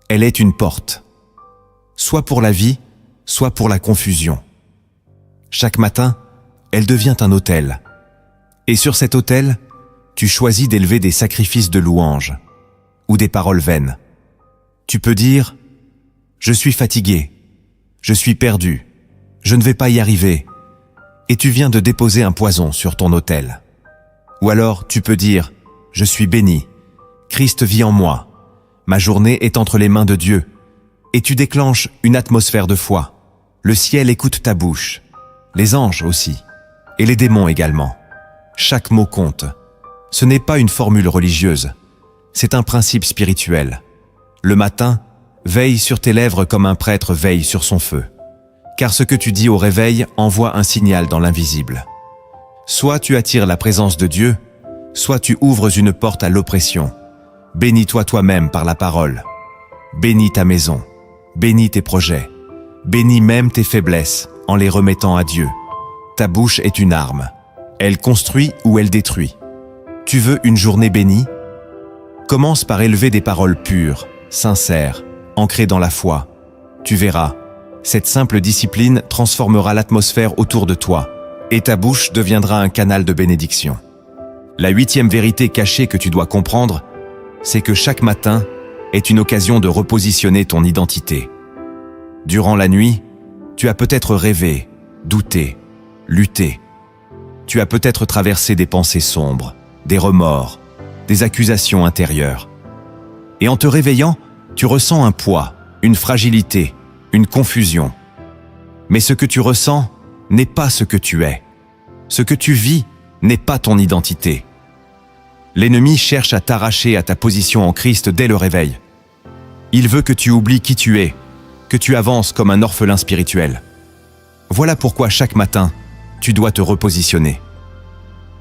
Elle est une porte, soit pour la vie, soit pour la confusion. Chaque matin, elle devient un autel. Et sur cet autel, tu choisis d'élever des sacrifices de louange ou des paroles vaines. Tu peux dire « Je suis fatigué, je suis perdu, je ne vais pas y arriver » et tu viens de déposer un poison sur ton autel. Ou alors tu peux dire « Je suis béni, Christ vit en moi, ma journée est entre les mains de Dieu » et tu déclenches une atmosphère de foi. Le ciel écoute ta bouche, les anges aussi, et les démons également. Chaque mot compte. Ce n'est pas une formule religieuse, c'est un principe spirituel. Le matin, veille sur tes lèvres comme un prêtre veille sur son feu. Car ce que tu dis au réveil envoie un signal dans l'invisible. Soit tu attires la présence de Dieu, soit tu ouvres une porte à l'oppression. Bénis-toi toi-même par la parole. Bénis ta maison. Bénis tes projets. Bénis même tes faiblesses en les remettant à Dieu. Ta bouche est une arme. Elle construit ou elle détruit. Tu veux une journée bénie? Commence par élever des paroles pures, sincères, ancrées dans la foi. Tu verras, cette simple discipline transformera l'atmosphère autour de toi et ta bouche deviendra un canal de bénédiction. La 8e vérité cachée que tu dois comprendre, c'est que chaque matin est une occasion de repositionner ton identité. Durant la nuit, tu as peut-être rêvé, douté, lutté. Tu as peut-être traversé des pensées sombres, des remords, des accusations intérieures. Et en te réveillant, tu ressens un poids, une fragilité, une confusion. Mais ce que tu ressens n'est pas ce que tu es. Ce que tu vis n'est pas ton identité. L'ennemi cherche à t'arracher à ta position en Christ dès le réveil. Il veut que tu oublies qui tu es, que tu avances comme un orphelin spirituel. Voilà pourquoi chaque matin, tu dois te repositionner.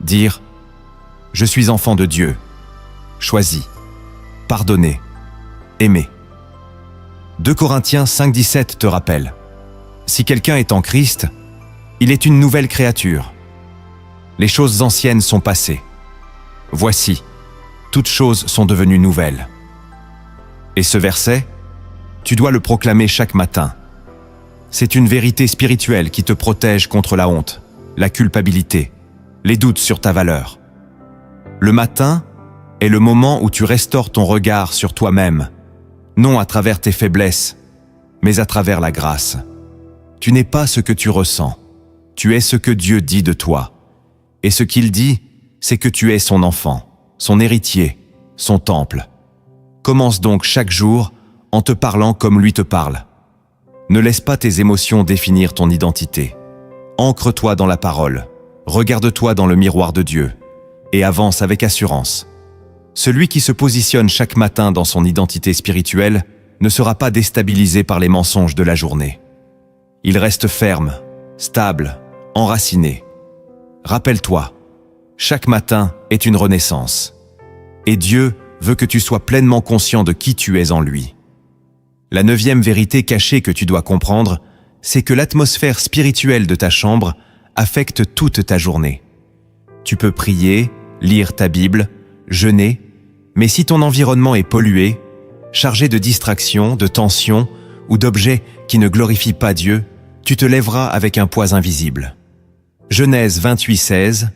Dire « Je suis enfant de Dieu, choisi, pardonné, aimé ». 2 Corinthiens 5,17 te rappelle « Si quelqu'un est en Christ, il est une nouvelle créature. Les choses anciennes sont passées. Voici, toutes choses sont devenues nouvelles. » Et ce verset, tu dois le proclamer chaque matin. C'est une vérité spirituelle qui te protège contre la honte, la culpabilité, les doutes sur ta valeur. Le matin est le moment où tu restaures ton regard sur toi-même, non à travers tes faiblesses, mais à travers la grâce. Tu n'es pas ce que tu ressens, tu es ce que Dieu dit de toi. Et ce qu'il dit, c'est que tu es son enfant, son héritier, son temple. Commence donc chaque jour en te parlant comme lui te parle. Ne laisse pas tes émotions définir ton identité. Ancre-toi dans la parole, regarde-toi dans le miroir de Dieu et avance avec assurance. Celui qui se positionne chaque matin dans son identité spirituelle ne sera pas déstabilisé par les mensonges de la journée. Il reste ferme, stable, enraciné. Rappelle-toi, chaque matin est une renaissance. Et Dieu veut que tu sois pleinement conscient de qui tu es en lui. La 9e vérité cachée que tu dois comprendre, c'est que l'atmosphère spirituelle de ta chambre affecte toute ta journée. Tu peux prier, lire ta Bible, jeûner, mais si ton environnement est pollué, chargé de distractions, de tensions ou d'objets qui ne glorifient pas Dieu, tu te lèveras avec un poids invisible. Genèse 28,16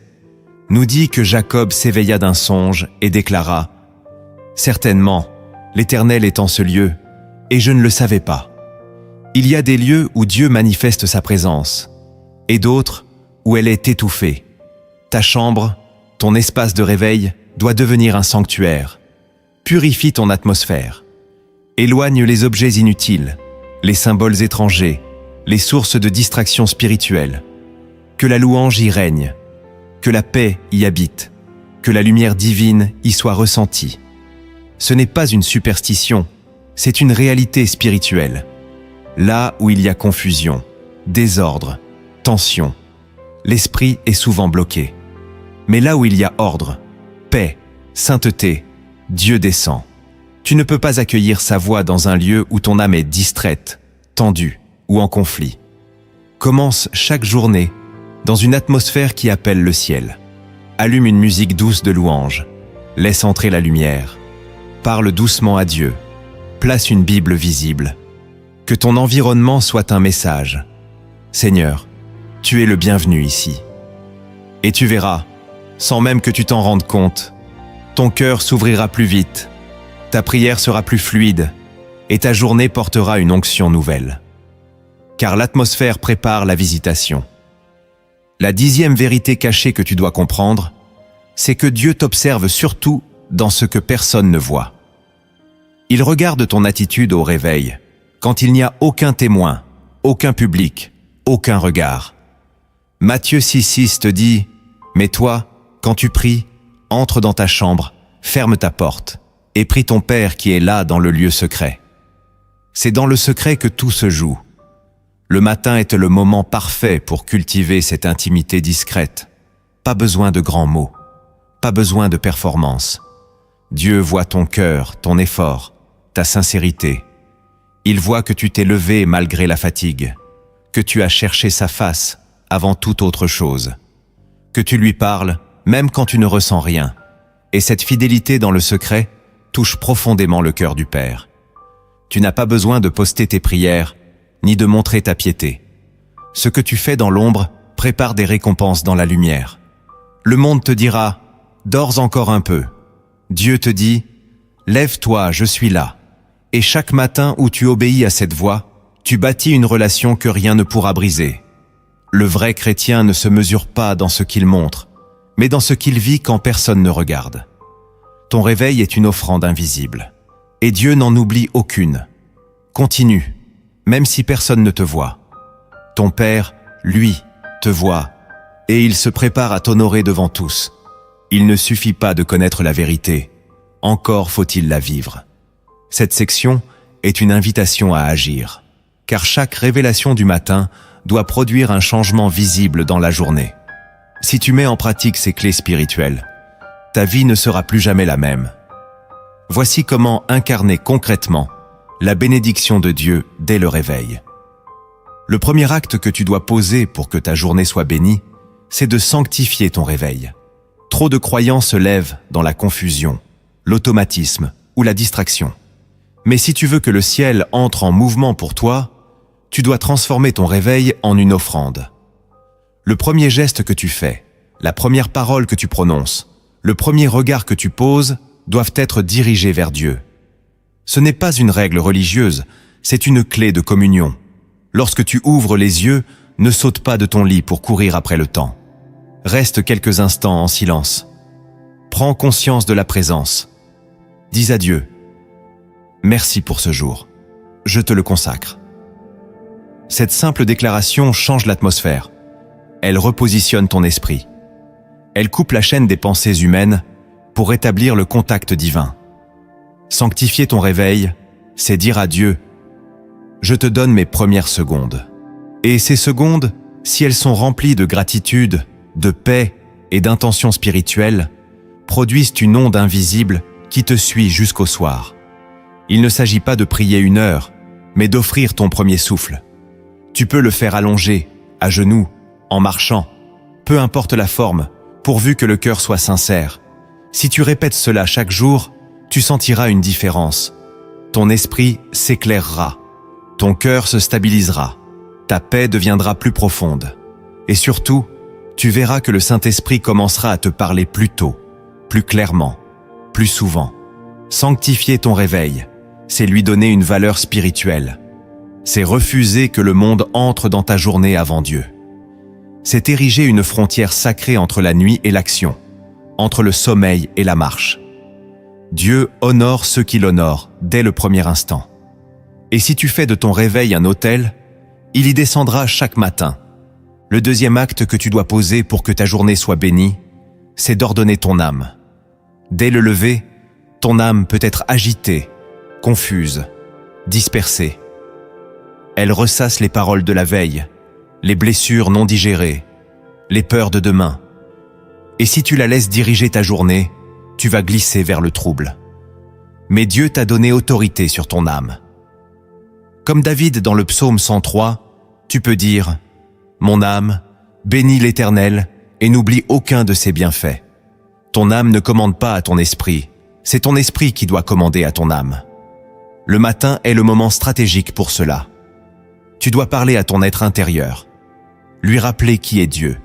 nous dit que Jacob s'éveilla d'un songe et déclara « Certainement, l'Éternel est en ce lieu, et je ne le savais pas. » Il y a des lieux où Dieu manifeste sa présence, et d'autres où elle est étouffée. Ta chambre, ton espace de réveil, doit devenir un sanctuaire. Purifie ton atmosphère. Éloigne les objets inutiles, les symboles étrangers, les sources de distraction spirituelle. Que la louange y règne, que la paix y habite, que la lumière divine y soit ressentie. Ce n'est pas une superstition, c'est une réalité spirituelle. Là où il y a confusion, désordre, tension, l'esprit est souvent bloqué. Mais là où il y a ordre, paix, sainteté, Dieu descend. Tu ne peux pas accueillir sa voix dans un lieu où ton âme est distraite, tendue ou en conflit. Commence chaque journée dans une atmosphère qui appelle le ciel. Allume une musique douce de louange. Laisse entrer la lumière. Parle doucement à Dieu. Place une Bible visible. Que ton environnement soit un message. Seigneur, tu es le bienvenu ici. Et tu verras, sans même que tu t'en rendes compte, ton cœur s'ouvrira plus vite, ta prière sera plus fluide et ta journée portera une onction nouvelle. Car l'atmosphère prépare la visitation. La 10e vérité cachée que tu dois comprendre, c'est que Dieu t'observe surtout dans ce que personne ne voit. Il regarde ton attitude au réveil, quand il n'y a aucun témoin, aucun public, aucun regard. Matthieu 6,6 te dit « Mais toi, quand tu pries, entre dans ta chambre, ferme ta porte, et prie ton Père qui est là dans le lieu secret. » C'est dans le secret que tout se joue. Le matin est le moment parfait pour cultiver cette intimité discrète. Pas besoin de grands mots, pas besoin de performance, Dieu voit ton cœur, ton effort, ta sincérité. Il voit que tu t'es levé malgré la fatigue, que tu as cherché sa face avant toute autre chose, que tu lui parles même quand tu ne ressens rien. Et cette fidélité dans le secret touche profondément le cœur du Père. Tu n'as pas besoin de poster tes prières, ni de montrer ta piété. Ce que tu fais dans l'ombre prépare des récompenses dans la lumière. Le monde te dira « Dors encore un peu ». Dieu te dit « Lève-toi, je suis là ». Et chaque matin où tu obéis à cette voix, tu bâtis une relation que rien ne pourra briser. Le vrai chrétien ne se mesure pas dans ce qu'il montre, mais dans ce qu'il vit quand personne ne regarde. Ton réveil est une offrande invisible, et Dieu n'en oublie aucune. Continue, même si personne ne te voit. Ton Père, lui, te voit, et il se prépare à t'honorer devant tous. Il ne suffit pas de connaître la vérité, encore faut-il la vivre. Cette section est une invitation à agir, car chaque révélation du matin doit produire un changement visible dans la journée. Si tu mets en pratique ces clés spirituelles, ta vie ne sera plus jamais la même. Voici comment incarner concrètement la bénédiction de Dieu dès le réveil. Le premier acte que tu dois poser pour que ta journée soit bénie, c'est de sanctifier ton réveil. Trop de croyants se lèvent dans la confusion, l'automatisme ou la distraction. Mais si tu veux que le ciel entre en mouvement pour toi, tu dois transformer ton réveil en une offrande. Le premier geste que tu fais, la première parole que tu prononces, le premier regard que tu poses doivent être dirigés vers Dieu. Ce n'est pas une règle religieuse, c'est une clé de communion. Lorsque tu ouvres les yeux, ne saute pas de ton lit pour courir après le temps. Reste quelques instants en silence. Prends conscience de la présence. Dis à Dieu, « Merci pour ce jour. Je te le consacre. » Cette simple déclaration change l'atmosphère. Elle repositionne ton esprit. Elle coupe la chaîne des pensées humaines pour rétablir le contact divin. Sanctifier ton réveil, c'est dire à Dieu « Je te donne mes premières secondes. » Et ces secondes, si elles sont remplies de gratitude, de paix et d'intention spirituelle, produisent une onde invisible qui te suit jusqu'au soir. Il ne s'agit pas de prier 1 heure, mais d'offrir ton premier souffle. Tu peux le faire allongé, à genoux, en marchant, peu importe la forme, pourvu que le cœur soit sincère. Si tu répètes cela chaque jour, tu sentiras une différence. Ton esprit s'éclairera, ton cœur se stabilisera, ta paix deviendra plus profonde. Et surtout, tu verras que le Saint-Esprit commencera à te parler plus tôt, plus clairement, plus souvent. Sanctifier ton réveil, c'est lui donner une valeur spirituelle. C'est refuser que le monde entre dans ta journée avant Dieu. C'est ériger une frontière sacrée entre la nuit et l'action, entre le sommeil et la marche. Dieu honore ceux qui l'honorent dès le premier instant. Et si tu fais de ton réveil un autel, il y descendra chaque matin. Le deuxième acte que tu dois poser pour que ta journée soit bénie, c'est d'ordonner ton âme. Dès le lever, ton âme peut être agitée, confuse, dispersée. Elle ressasse les paroles de la veille, les blessures non digérées, les peurs de demain. Et si tu la laisses diriger ta journée, tu vas glisser vers le trouble. Mais Dieu t'a donné autorité sur ton âme. Comme David dans le psaume 103, tu peux dire « Mon âme, bénis l'Éternel et n'oublie aucun de ses bienfaits. » Ton âme ne commande pas à ton esprit, c'est ton esprit qui doit commander à ton âme. Le matin est le moment stratégique pour cela. Tu dois parler à ton être intérieur, lui rappeler qui est Dieu,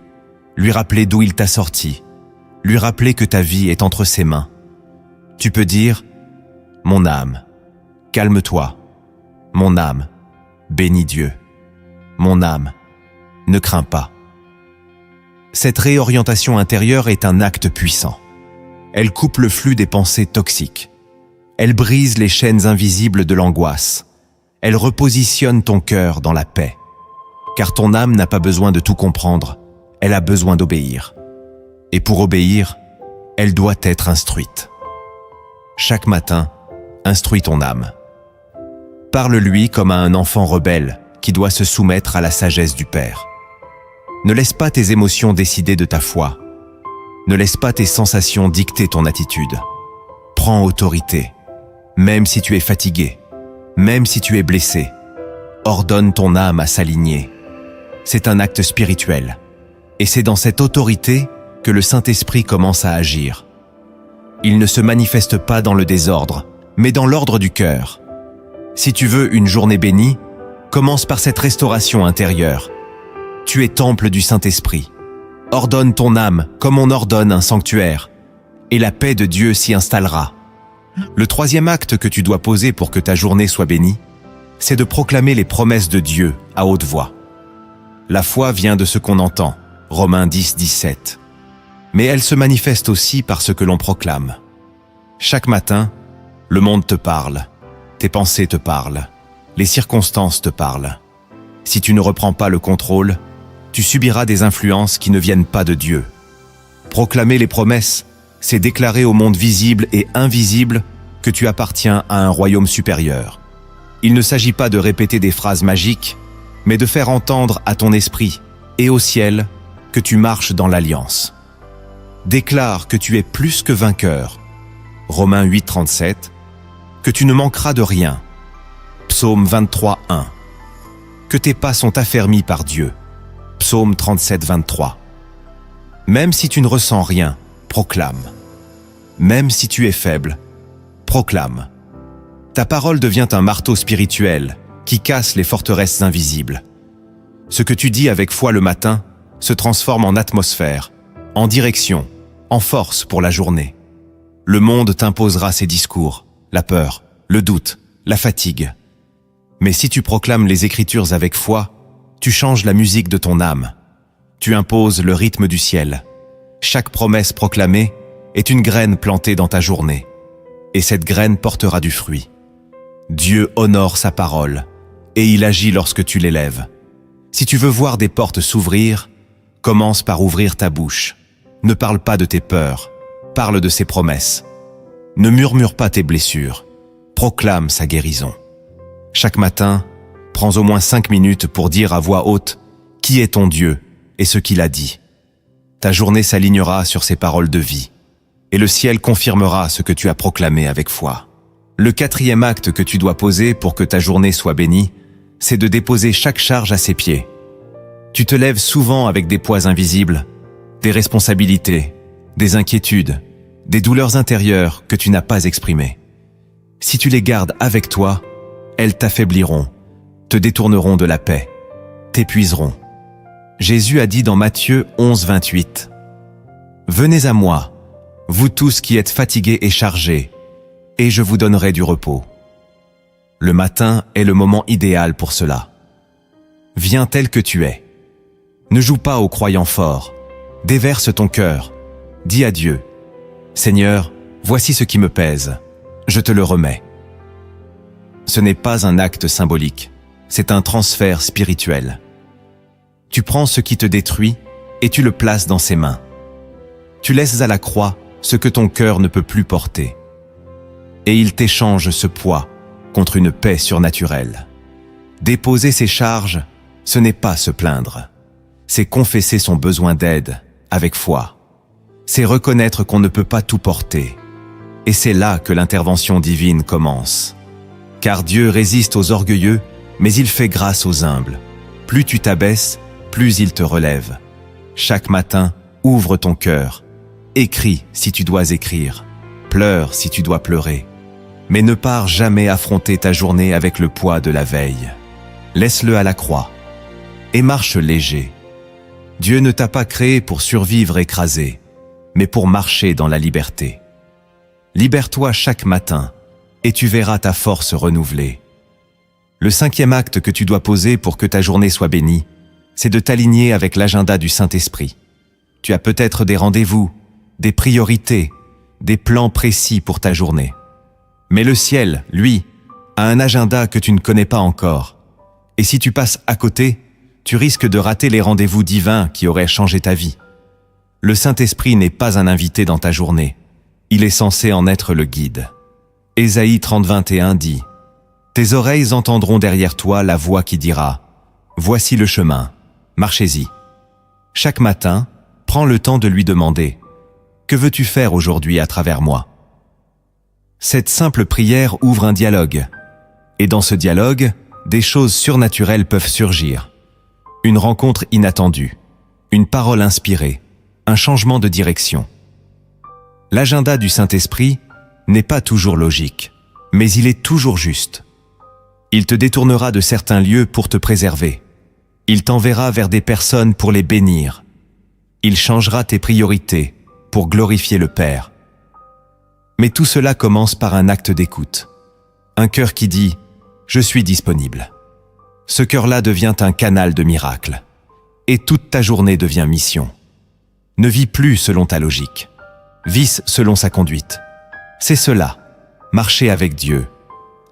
lui rappeler d'où il t'a sorti, lui rappeler que ta vie est entre ses mains. Tu peux dire « Mon âme, calme-toi. Mon âme, bénis Dieu. Mon âme, ne crains pas. » Cette réorientation intérieure est un acte puissant. Elle coupe le flux des pensées toxiques. Elle brise les chaînes invisibles de l'angoisse. Elle repositionne ton cœur dans la paix. Car ton âme n'a pas besoin de tout comprendre, elle a besoin d'obéir. Et pour obéir, elle doit être instruite. Chaque matin, instruis ton âme. Parle-lui comme à un enfant rebelle qui doit se soumettre à la sagesse du Père. Ne laisse pas tes émotions décider de ta foi. Ne laisse pas tes sensations dicter ton attitude. Prends autorité. Même si tu es fatigué, même si tu es blessé, ordonne ton âme à s'aligner. C'est un acte spirituel. Et c'est dans cette autorité que le Saint-Esprit commence à agir. Il ne se manifeste pas dans le désordre, mais dans l'ordre du cœur. Si tu veux une journée bénie, commence par cette restauration intérieure. Tu es temple du Saint-Esprit. Ordonne ton âme comme on ordonne un sanctuaire, et la paix de Dieu s'y installera. Le troisième acte que tu dois poser pour que ta journée soit bénie, c'est de proclamer les promesses de Dieu à haute voix. La foi vient de ce qu'on entend, Romains 10, 17. Mais elle se manifeste aussi par ce que l'on proclame. Chaque matin, le monde te parle, tes pensées te parlent, les circonstances te parlent. Si tu ne reprends pas le contrôle, tu subiras des influences qui ne viennent pas de Dieu. Proclamer les promesses, c'est déclarer au monde visible et invisible que tu appartiens à un royaume supérieur. Il ne s'agit pas de répéter des phrases magiques, mais de faire entendre à ton esprit et au ciel que tu marches dans l'alliance. Déclare que tu es plus que vainqueur, Romains 8, 37, que tu ne manqueras de rien, Psaume 23, 1, que tes pas sont affermis par Dieu, Psaume 37, 23. Même si tu ne ressens rien, proclame. Même si tu es faible, proclame. Ta parole devient un marteau spirituel qui casse les forteresses invisibles. Ce que tu dis avec foi le matin se transforme en atmosphère, en direction, en force pour la journée. Le monde t'imposera ses discours, la peur, le doute, la fatigue. Mais si tu proclames les Écritures avec foi, tu changes la musique de ton âme. Tu imposes le rythme du ciel. Chaque promesse proclamée est une graine plantée dans ta journée. Et cette graine portera du fruit. Dieu honore sa parole, et il agit lorsque tu l'élèves. Si tu veux voir des portes s'ouvrir, commence par ouvrir ta bouche. Ne parle pas de tes peurs, parle de ses promesses. Ne murmure pas tes blessures, proclame sa guérison. Chaque matin, prends au moins 5 minutes pour dire à voix haute qui est ton Dieu et ce qu'il a dit. Ta journée s'alignera sur ses paroles de vie, et le ciel confirmera ce que tu as proclamé avec foi. Le quatrième acte que tu dois poser pour que ta journée soit bénie, c'est de déposer chaque charge à ses pieds. Tu te lèves souvent avec des poids invisibles, des responsabilités, des inquiétudes, des douleurs intérieures que tu n'as pas exprimées. Si tu les gardes avec toi, elles t'affaibliront, te détourneront de la paix, t'épuiseront. Jésus a dit dans Matthieu 11, 28, « Venez à moi, vous tous qui êtes fatigués et chargés, et je vous donnerai du repos. » Le matin est le moment idéal pour cela. Viens tel que tu es. Ne joue pas aux croyants forts. Déverse ton cœur. Dis à Dieu, « Seigneur, voici ce qui me pèse. Je te le remets. » Ce n'est pas un acte symbolique, c'est un transfert spirituel. Tu prends ce qui te détruit et tu le places dans ses mains. Tu laisses à la croix ce que ton cœur ne peut plus porter. Et il t'échange ce poids contre une paix surnaturelle. Déposer ses charges, ce n'est pas se plaindre. C'est confesser son besoin d'aide avec foi. C'est reconnaître qu'on ne peut pas tout porter. Et c'est là que l'intervention divine commence. Car Dieu résiste aux orgueilleux, mais il fait grâce aux humbles. Plus tu t'abaisses, plus il te relève. Chaque matin, ouvre ton cœur. Écris si tu dois écrire. Pleure si tu dois pleurer. Mais ne pars jamais affronter ta journée avec le poids de la veille. Laisse-le à la croix. Et marche léger. Dieu ne t'a pas créé pour survivre écrasé, mais pour marcher dans la liberté. Libère-toi chaque matin, et tu verras ta force renouvelée. Le cinquième acte que tu dois poser pour que ta journée soit bénie, c'est de t'aligner avec l'agenda du Saint-Esprit. Tu as peut-être des rendez-vous, des priorités, des plans précis pour ta journée. Mais le ciel, lui, a un agenda que tu ne connais pas encore. Et si tu passes à côté, tu risques de rater les rendez-vous divins qui auraient changé ta vie. Le Saint-Esprit n'est pas un invité dans ta journée. Il est censé en être le guide. Ésaïe 30, 21 dit « Tes oreilles entendront derrière toi la voix qui dira « Voici le chemin, marchez-y ». Chaque matin, prends le temps de lui demander « Que veux-tu faire aujourd'hui à travers moi ?» Cette simple prière ouvre un dialogue. Et dans ce dialogue, des choses surnaturelles peuvent surgir. Une rencontre inattendue, une parole inspirée, un changement de direction. L'agenda du Saint-Esprit n'est pas toujours logique, mais il est toujours juste. Il te détournera de certains lieux pour te préserver. Il t'enverra vers des personnes pour les bénir. Il changera tes priorités pour glorifier le Père. Mais tout cela commence par un acte d'écoute. Un cœur qui dit « Je suis disponible ». Ce cœur-là devient un canal de miracles. Et toute ta journée devient mission. Ne vis plus selon ta logique. Vis selon sa conduite. C'est cela, marcher avec Dieu.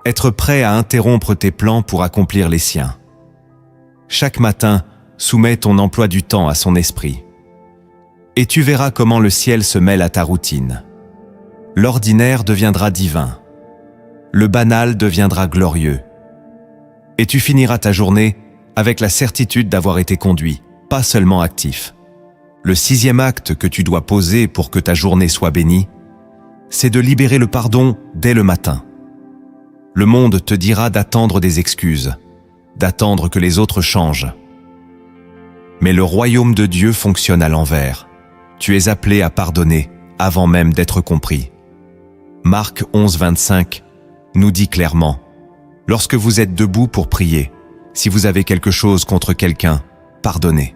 Être prêt à interrompre tes plans pour accomplir les siens. Chaque matin, soumets ton emploi du temps à son esprit. Et tu verras comment le ciel se mêle à ta routine. L'ordinaire deviendra divin. Le banal deviendra glorieux. Et tu finiras ta journée avec la certitude d'avoir été conduit, pas seulement actif. Le 6e acte que tu dois poser pour que ta journée soit bénie, c'est de libérer le pardon dès le matin. Le monde te dira d'attendre des excuses, d'attendre que les autres changent. Mais le royaume de Dieu fonctionne à l'envers. Tu es appelé à pardonner avant même d'être compris. Marc 11, 25 nous dit clairement « Lorsque vous êtes debout pour prier, si vous avez quelque chose contre quelqu'un, pardonnez. »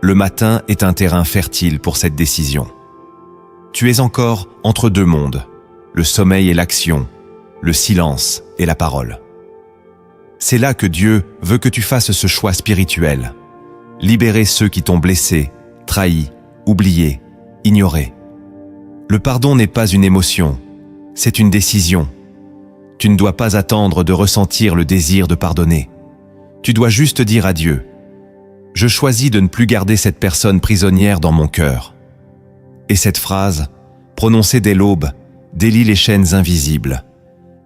Le matin est un terrain fertile pour cette décision. Tu es encore entre deux mondes, le sommeil et l'action, le silence et la parole. C'est là que Dieu veut que tu fasses ce choix spirituel. Libérer ceux qui t'ont blessé, trahi, oublié, ignoré. Le pardon n'est pas une émotion, c'est une décision. Tu ne dois pas attendre de ressentir le désir de pardonner. Tu dois juste dire à Dieu « Je choisis de ne plus garder cette personne prisonnière dans mon cœur. » Et cette phrase, prononcée dès l'aube, délie les chaînes invisibles.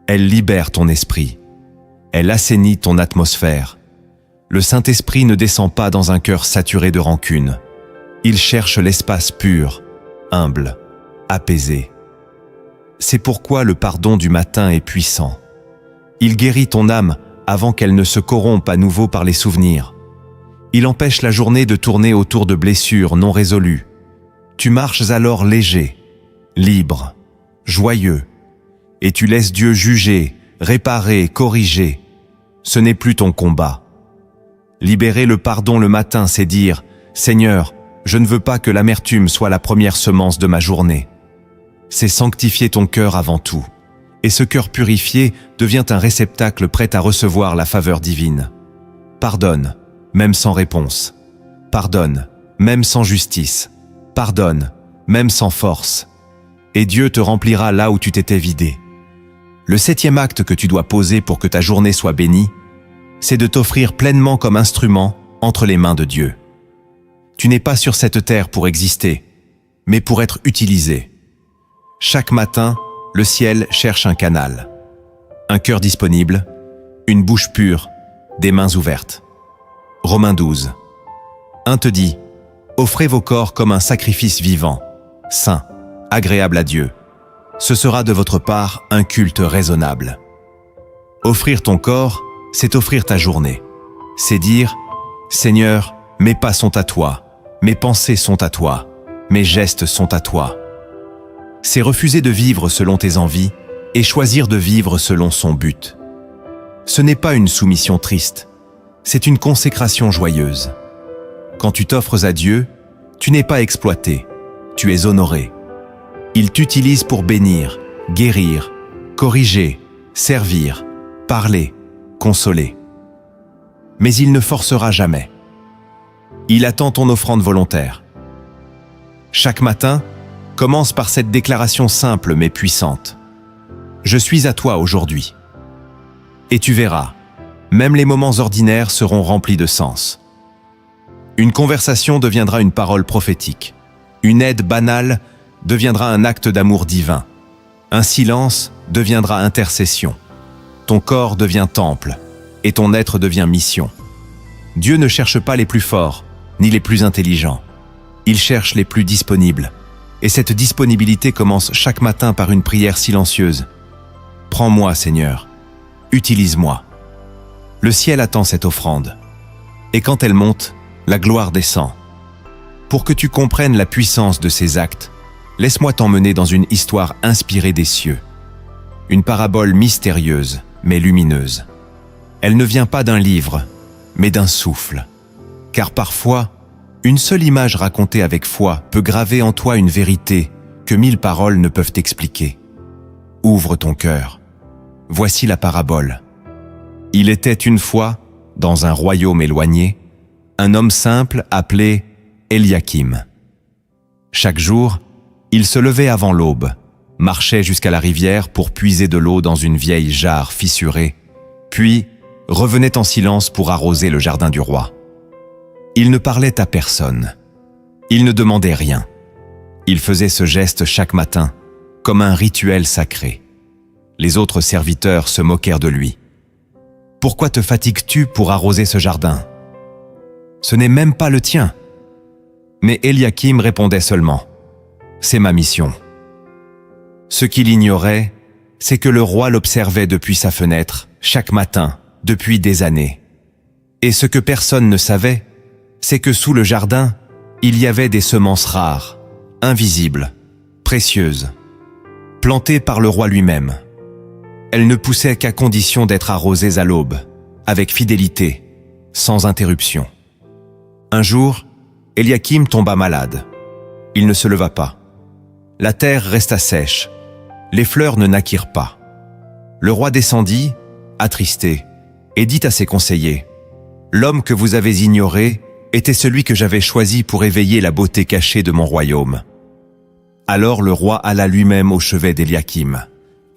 Elle libère ton esprit. Elle assainit ton atmosphère. Le Saint-Esprit ne descend pas dans un cœur saturé de rancune. Il cherche l'espace pur, humble, apaisé. C'est pourquoi le pardon du matin est puissant. Il guérit ton âme avant qu'elle ne se corrompe à nouveau par les souvenirs. Il empêche la journée de tourner autour de blessures non résolues. Tu marches alors léger, libre, joyeux, et tu laisses Dieu juger, réparer, corriger. Ce n'est plus ton combat. Libérer le pardon le matin, c'est dire « Seigneur, je ne veux pas que l'amertume soit la première semence de ma journée. » C'est sanctifier ton cœur avant tout. Et ce cœur purifié devient un réceptacle prêt à recevoir la faveur divine. Pardonne, même sans réponse. Pardonne, même sans justice. Pardonne, même sans force. Et Dieu te remplira là où tu t'étais vidé. Le 7e acte que tu dois poser pour que ta journée soit bénie, c'est de t'offrir pleinement comme instrument entre les mains de Dieu. Tu n'es pas sur cette terre pour exister, mais pour être utilisé. Chaque matin, le ciel cherche un canal. Un cœur disponible, une bouche pure, des mains ouvertes. Romains 12. 1 te dit « Offrez vos corps comme un sacrifice vivant, saint, agréable à Dieu. Ce sera de votre part un culte raisonnable. » Offrir ton corps, c'est offrir ta journée. C'est dire « Seigneur, mes pas sont à toi, mes pensées sont à toi, mes gestes sont à toi. » C'est refuser de vivre selon tes envies et choisir de vivre selon son but. Ce n'est pas une soumission triste, c'est une consécration joyeuse. Quand tu t'offres à Dieu, tu n'es pas exploité, tu es honoré. Il t'utilise pour bénir, guérir, corriger, servir, parler, consoler. Mais il ne forcera jamais. Il attend ton offrande volontaire. Chaque matin, commence par cette déclaration simple mais puissante. Je suis à toi aujourd'hui. Et tu verras, même les moments ordinaires seront remplis de sens. Une conversation deviendra une parole prophétique. Une aide banale deviendra un acte d'amour divin. Un silence deviendra intercession. Ton corps devient temple et ton être devient mission. Dieu ne cherche pas les plus forts ni les plus intelligents. Il cherche les plus disponibles, Et cette disponibilité commence chaque matin par une prière silencieuse. Prends-moi, Seigneur. Utilise-moi. Le ciel attend cette offrande. Et quand elle monte, la gloire descend. Pour que tu comprennes la puissance de ces actes, laisse-moi t'emmener dans une histoire inspirée des cieux. Une parabole mystérieuse, mais lumineuse. Elle ne vient pas d'un livre, mais d'un souffle. Car parfois, une seule image racontée avec foi peut graver en toi une vérité que 1000 paroles ne peuvent expliquer. Ouvre ton cœur. Voici la parabole. Il était une fois, dans un royaume éloigné, un homme simple appelé Eliakim. Chaque jour, il se levait avant l'aube, marchait jusqu'à la rivière pour puiser de l'eau dans une vieille jarre fissurée, puis revenait en silence pour arroser le jardin du roi. Il ne parlait à personne. Il ne demandait rien. Il faisait ce geste chaque matin, comme un rituel sacré. Les autres serviteurs se moquèrent de lui. « Pourquoi te fatigues-tu pour arroser ce jardin ? Ce n'est même pas le tien. » Mais Eliakim répondait seulement « C'est ma mission. » Ce qu'il ignorait, c'est que le roi l'observait depuis sa fenêtre, chaque matin, depuis des années. Et ce que personne ne savait, c'est que sous le jardin, il y avait des semences rares, invisibles, précieuses, plantées par le roi lui-même. Elles ne poussaient qu'à condition d'être arrosées à l'aube, avec fidélité, sans interruption. Un jour, Eliakim tomba malade. Il ne se leva pas. La terre resta sèche. Les fleurs ne naquirent pas. Le roi descendit, attristé, et dit à ses conseillers : « L'homme que vous avez ignoré était celui que j'avais choisi pour éveiller la beauté cachée de mon royaume. » Alors le roi alla lui-même au chevet d'Eliakim.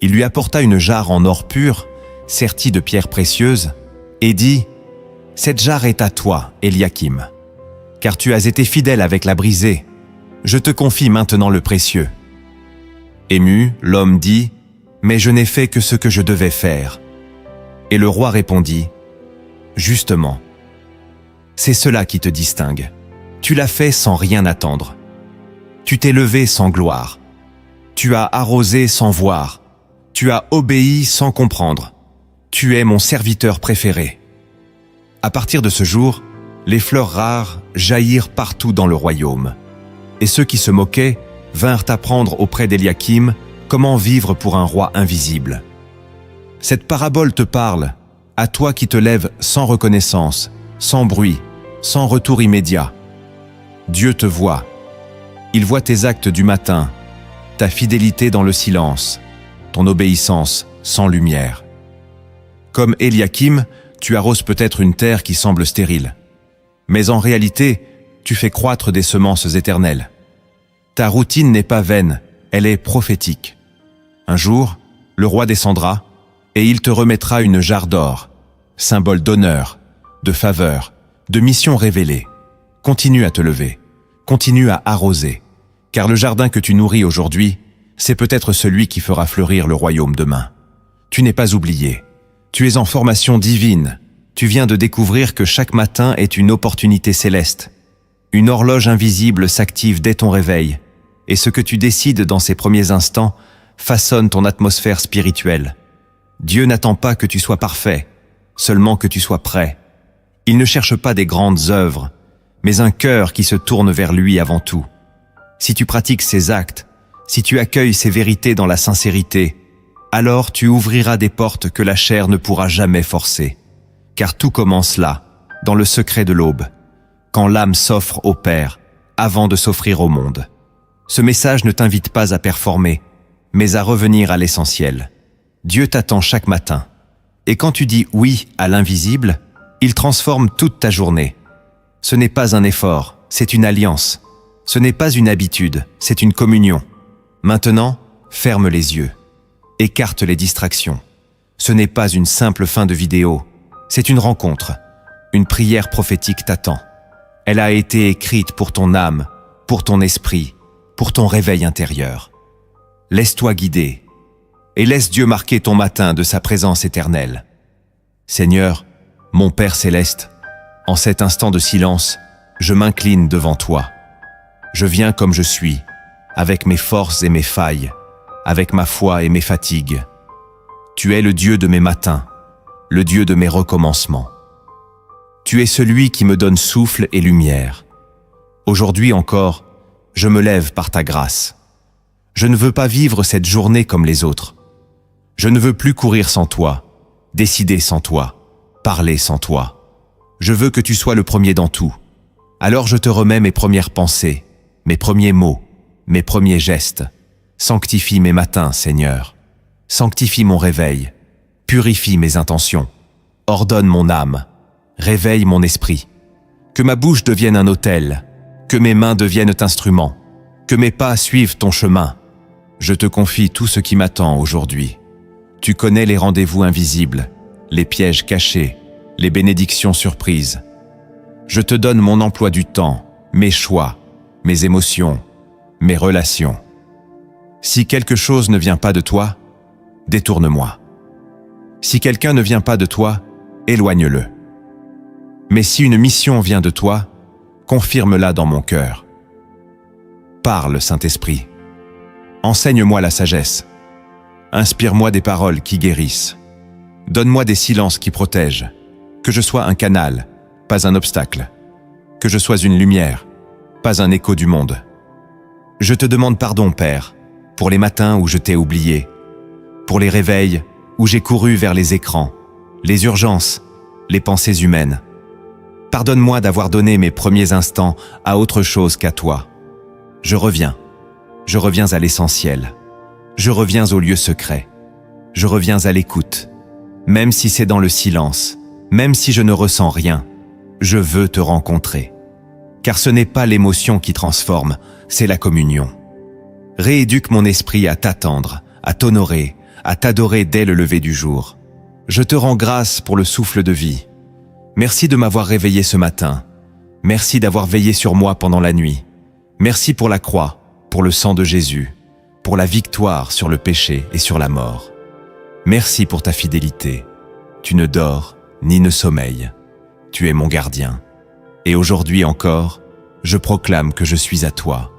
Il lui apporta une jarre en or pur, sertie de pierres précieuses, et dit : « Cette jarre est à toi, Eliakim, car tu as été fidèle avec la brisée. Je te confie maintenant le précieux. » Ému, l'homme dit : « Mais je n'ai fait que ce que je devais faire. » Et le roi répondit : « Justement, c'est cela qui te distingue. Tu l'as fait sans rien attendre. Tu t'es levé sans gloire. Tu as arrosé sans voir. Tu as obéi sans comprendre. Tu es mon serviteur préféré. » À partir de ce jour, les fleurs rares jaillirent partout dans le royaume. Et ceux qui se moquaient vinrent apprendre auprès d'Eliakim comment vivre pour un roi invisible. Cette parabole te parle, à toi qui te lèves sans reconnaissance, sans bruit, sans retour immédiat. Dieu te voit. Il voit tes actes du matin, ta fidélité dans le silence, ton obéissance sans lumière. Comme Eliakim, tu arroses peut-être une terre qui semble stérile. Mais en réalité, tu fais croître des semences éternelles. Ta routine n'est pas vaine, elle est prophétique. Un jour, le roi descendra et il te remettra une jarre d'or, symbole d'honneur, de faveur, de mission révélée. Continue à te lever, continue à arroser, car le jardin que tu nourris aujourd'hui, c'est peut-être celui qui fera fleurir le royaume demain. Tu n'es pas oublié, tu es en formation divine, tu viens de découvrir que chaque matin est une opportunité céleste. Une horloge invisible s'active dès ton réveil, et ce que tu décides dans ces premiers instants façonne ton atmosphère spirituelle. Dieu n'attend pas que tu sois parfait, seulement que tu sois prêt. Il ne cherche pas des grandes œuvres, mais un cœur qui se tourne vers lui avant tout. Si tu pratiques ces actes, si tu accueilles ces vérités dans la sincérité, alors tu ouvriras des portes que la chair ne pourra jamais forcer. Car tout commence là, dans le secret de l'aube, quand l'âme s'offre au Père, avant de s'offrir au monde. Ce message ne t'invite pas à performer, mais à revenir à l'essentiel. Dieu t'attend chaque matin. Et quand tu dis oui à l'invisible, il transforme toute ta journée. Ce n'est pas un effort, c'est une alliance. Ce n'est pas une habitude, c'est une communion. Maintenant, ferme les yeux. Écarte les distractions. Ce n'est pas une simple fin de vidéo, c'est une rencontre. Une prière prophétique t'attend. Elle a été écrite pour ton âme, pour ton esprit, pour ton réveil intérieur. Laisse-toi guider et laisse Dieu marquer ton matin de sa présence éternelle. Seigneur, mon Père céleste, en cet instant de silence, je m'incline devant toi. Je viens comme je suis, avec mes forces et mes failles, avec ma foi et mes fatigues. Tu es le Dieu de mes matins, le Dieu de mes recommencements. Tu es celui qui me donne souffle et lumière. Aujourd'hui encore, je me lève par ta grâce. Je ne veux pas vivre cette journée comme les autres. Je ne veux plus courir sans toi, décider sans toi, parler sans toi. Je veux que tu sois le premier dans tout. Alors je te remets mes premières pensées, mes premiers mots, mes premiers gestes. Sanctifie mes matins, Seigneur. Sanctifie mon réveil. Purifie mes intentions. Ordonne mon âme. Réveille mon esprit. Que ma bouche devienne un autel. Que mes mains deviennent instruments. Que mes pas suivent ton chemin. Je te confie tout ce qui m'attend aujourd'hui. Tu connais les rendez-vous invisibles, les pièges cachés, les bénédictions surprises. Je te donne mon emploi du temps, mes choix, mes émotions, mes relations. Si quelque chose ne vient pas de toi, détourne-moi. Si quelqu'un ne vient pas de toi, éloigne-le. Mais si une mission vient de toi, confirme-la dans mon cœur. Parle, Saint-Esprit. Enseigne-moi la sagesse. Inspire-moi des paroles qui guérissent. Donne-moi des silences qui protègent. Que je sois un canal, pas un obstacle. Que je sois une lumière, pas un écho du monde. Je te demande pardon, Père, pour les matins où je t'ai oublié, pour les réveils où j'ai couru vers les écrans, les urgences, les pensées humaines. Pardonne-moi d'avoir donné mes premiers instants à autre chose qu'à toi. Je reviens à l'essentiel. Je reviens au lieu secret. Je reviens à l'écoute. Même si c'est dans le silence, même si je ne ressens rien, je veux te rencontrer. Car ce n'est pas l'émotion qui transforme, c'est la communion. Rééduque mon esprit à t'attendre, à t'honorer, à t'adorer dès le lever du jour. Je te rends grâce pour le souffle de vie. Merci de m'avoir réveillé ce matin. Merci d'avoir veillé sur moi pendant la nuit. Merci pour la croix, pour le sang de Jésus, pour la victoire sur le péché et sur la mort. Merci pour ta fidélité. Tu ne dors ni ne sommeilles. Tu es mon gardien. Et aujourd'hui encore, je proclame que je suis à toi,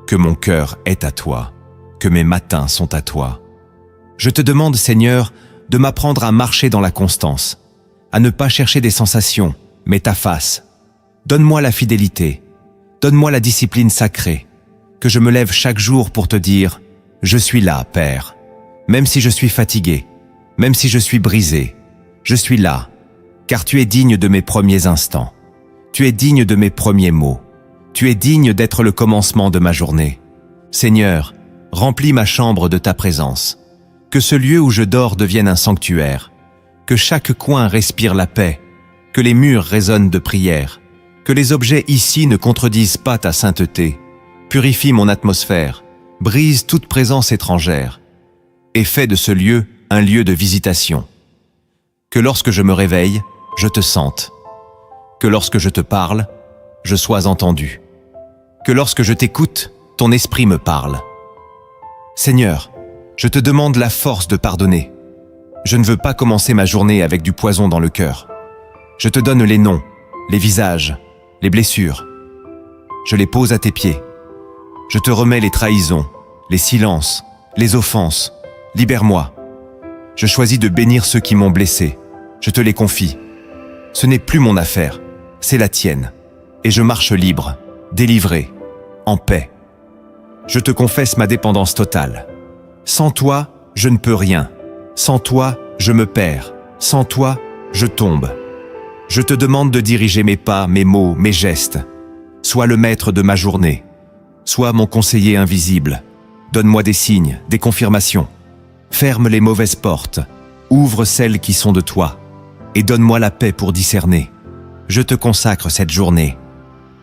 que mon cœur est à toi, que mes matins sont à toi. Je te demande, Seigneur, de m'apprendre à marcher dans la constance, à ne pas chercher des sensations, mais ta face. Donne-moi la fidélité, donne-moi la discipline sacrée, que je me lève chaque jour pour te dire « Je suis là, Père ». Même si je suis fatigué, même si je suis brisé, je suis là, car tu es digne de mes premiers instants. Tu es digne de mes premiers mots. Tu es digne d'être le commencement de ma journée. Seigneur, remplis ma chambre de ta présence. Que ce lieu où je dors devienne un sanctuaire. Que chaque coin respire la paix. Que les murs résonnent de prières. Que les objets ici ne contredisent pas ta sainteté. Purifie mon atmosphère. Brise toute présence étrangère. Et fais de ce lieu un lieu de visitation. Que lorsque je me réveille, je te sente. Que lorsque je te parle, je sois entendu. Que lorsque je t'écoute, ton esprit me parle. Seigneur, je te demande la force de pardonner. Je ne veux pas commencer ma journée avec du poison dans le cœur. Je te donne les noms, les visages, les blessures. Je les pose à tes pieds. Je te remets les trahisons, les silences, les offenses. Libère-moi. Je choisis de bénir ceux qui m'ont blessé. Je te les confie. Ce n'est plus mon affaire, c'est la tienne. Et je marche libre, délivré, en paix. Je te confesse ma dépendance totale. Sans toi, je ne peux rien. Sans toi, je me perds. Sans toi, je tombe. Je te demande de diriger mes pas, mes mots, mes gestes. Sois le maître de ma journée. Sois mon conseiller invisible. Donne-moi des signes, des confirmations. Ferme les mauvaises portes. Ouvre celles qui sont de toi. Et donne-moi la paix pour discerner. Je te consacre cette journée.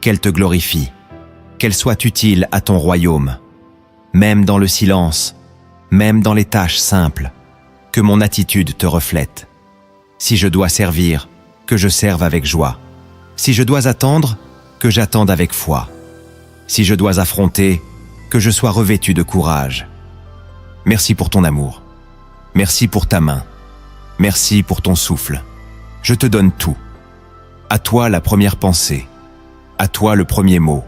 Qu'elle te glorifie. Qu'elle soit utile à ton royaume. Même dans le silence, même dans les tâches simples, que mon attitude te reflète. Si je dois servir, que je serve avec joie. Si je dois attendre, que j'attende avec foi. Si je dois affronter, que je sois revêtu de courage. Merci pour ton amour. Merci pour ta main. Merci pour ton souffle. Je te donne tout. À toi la première pensée. À toi le premier mot.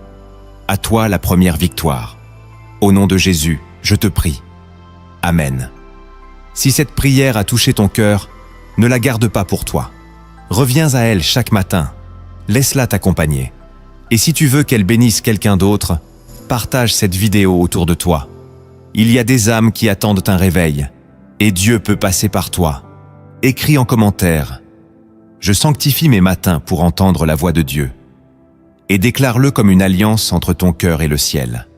À toi la première victoire. Au nom de Jésus, je te prie. Amen. Si cette prière a touché ton cœur, ne la garde pas pour toi. Reviens à elle chaque matin. Laisse-la t'accompagner. Et si tu veux qu'elle bénisse quelqu'un d'autre, partage cette vidéo autour de toi. Il y a des âmes qui attendent un réveil, et Dieu peut passer par toi. Écris en commentaire « Je sanctifie mes matins pour entendre la voix de Dieu » et déclare-le comme une alliance entre ton cœur et le ciel.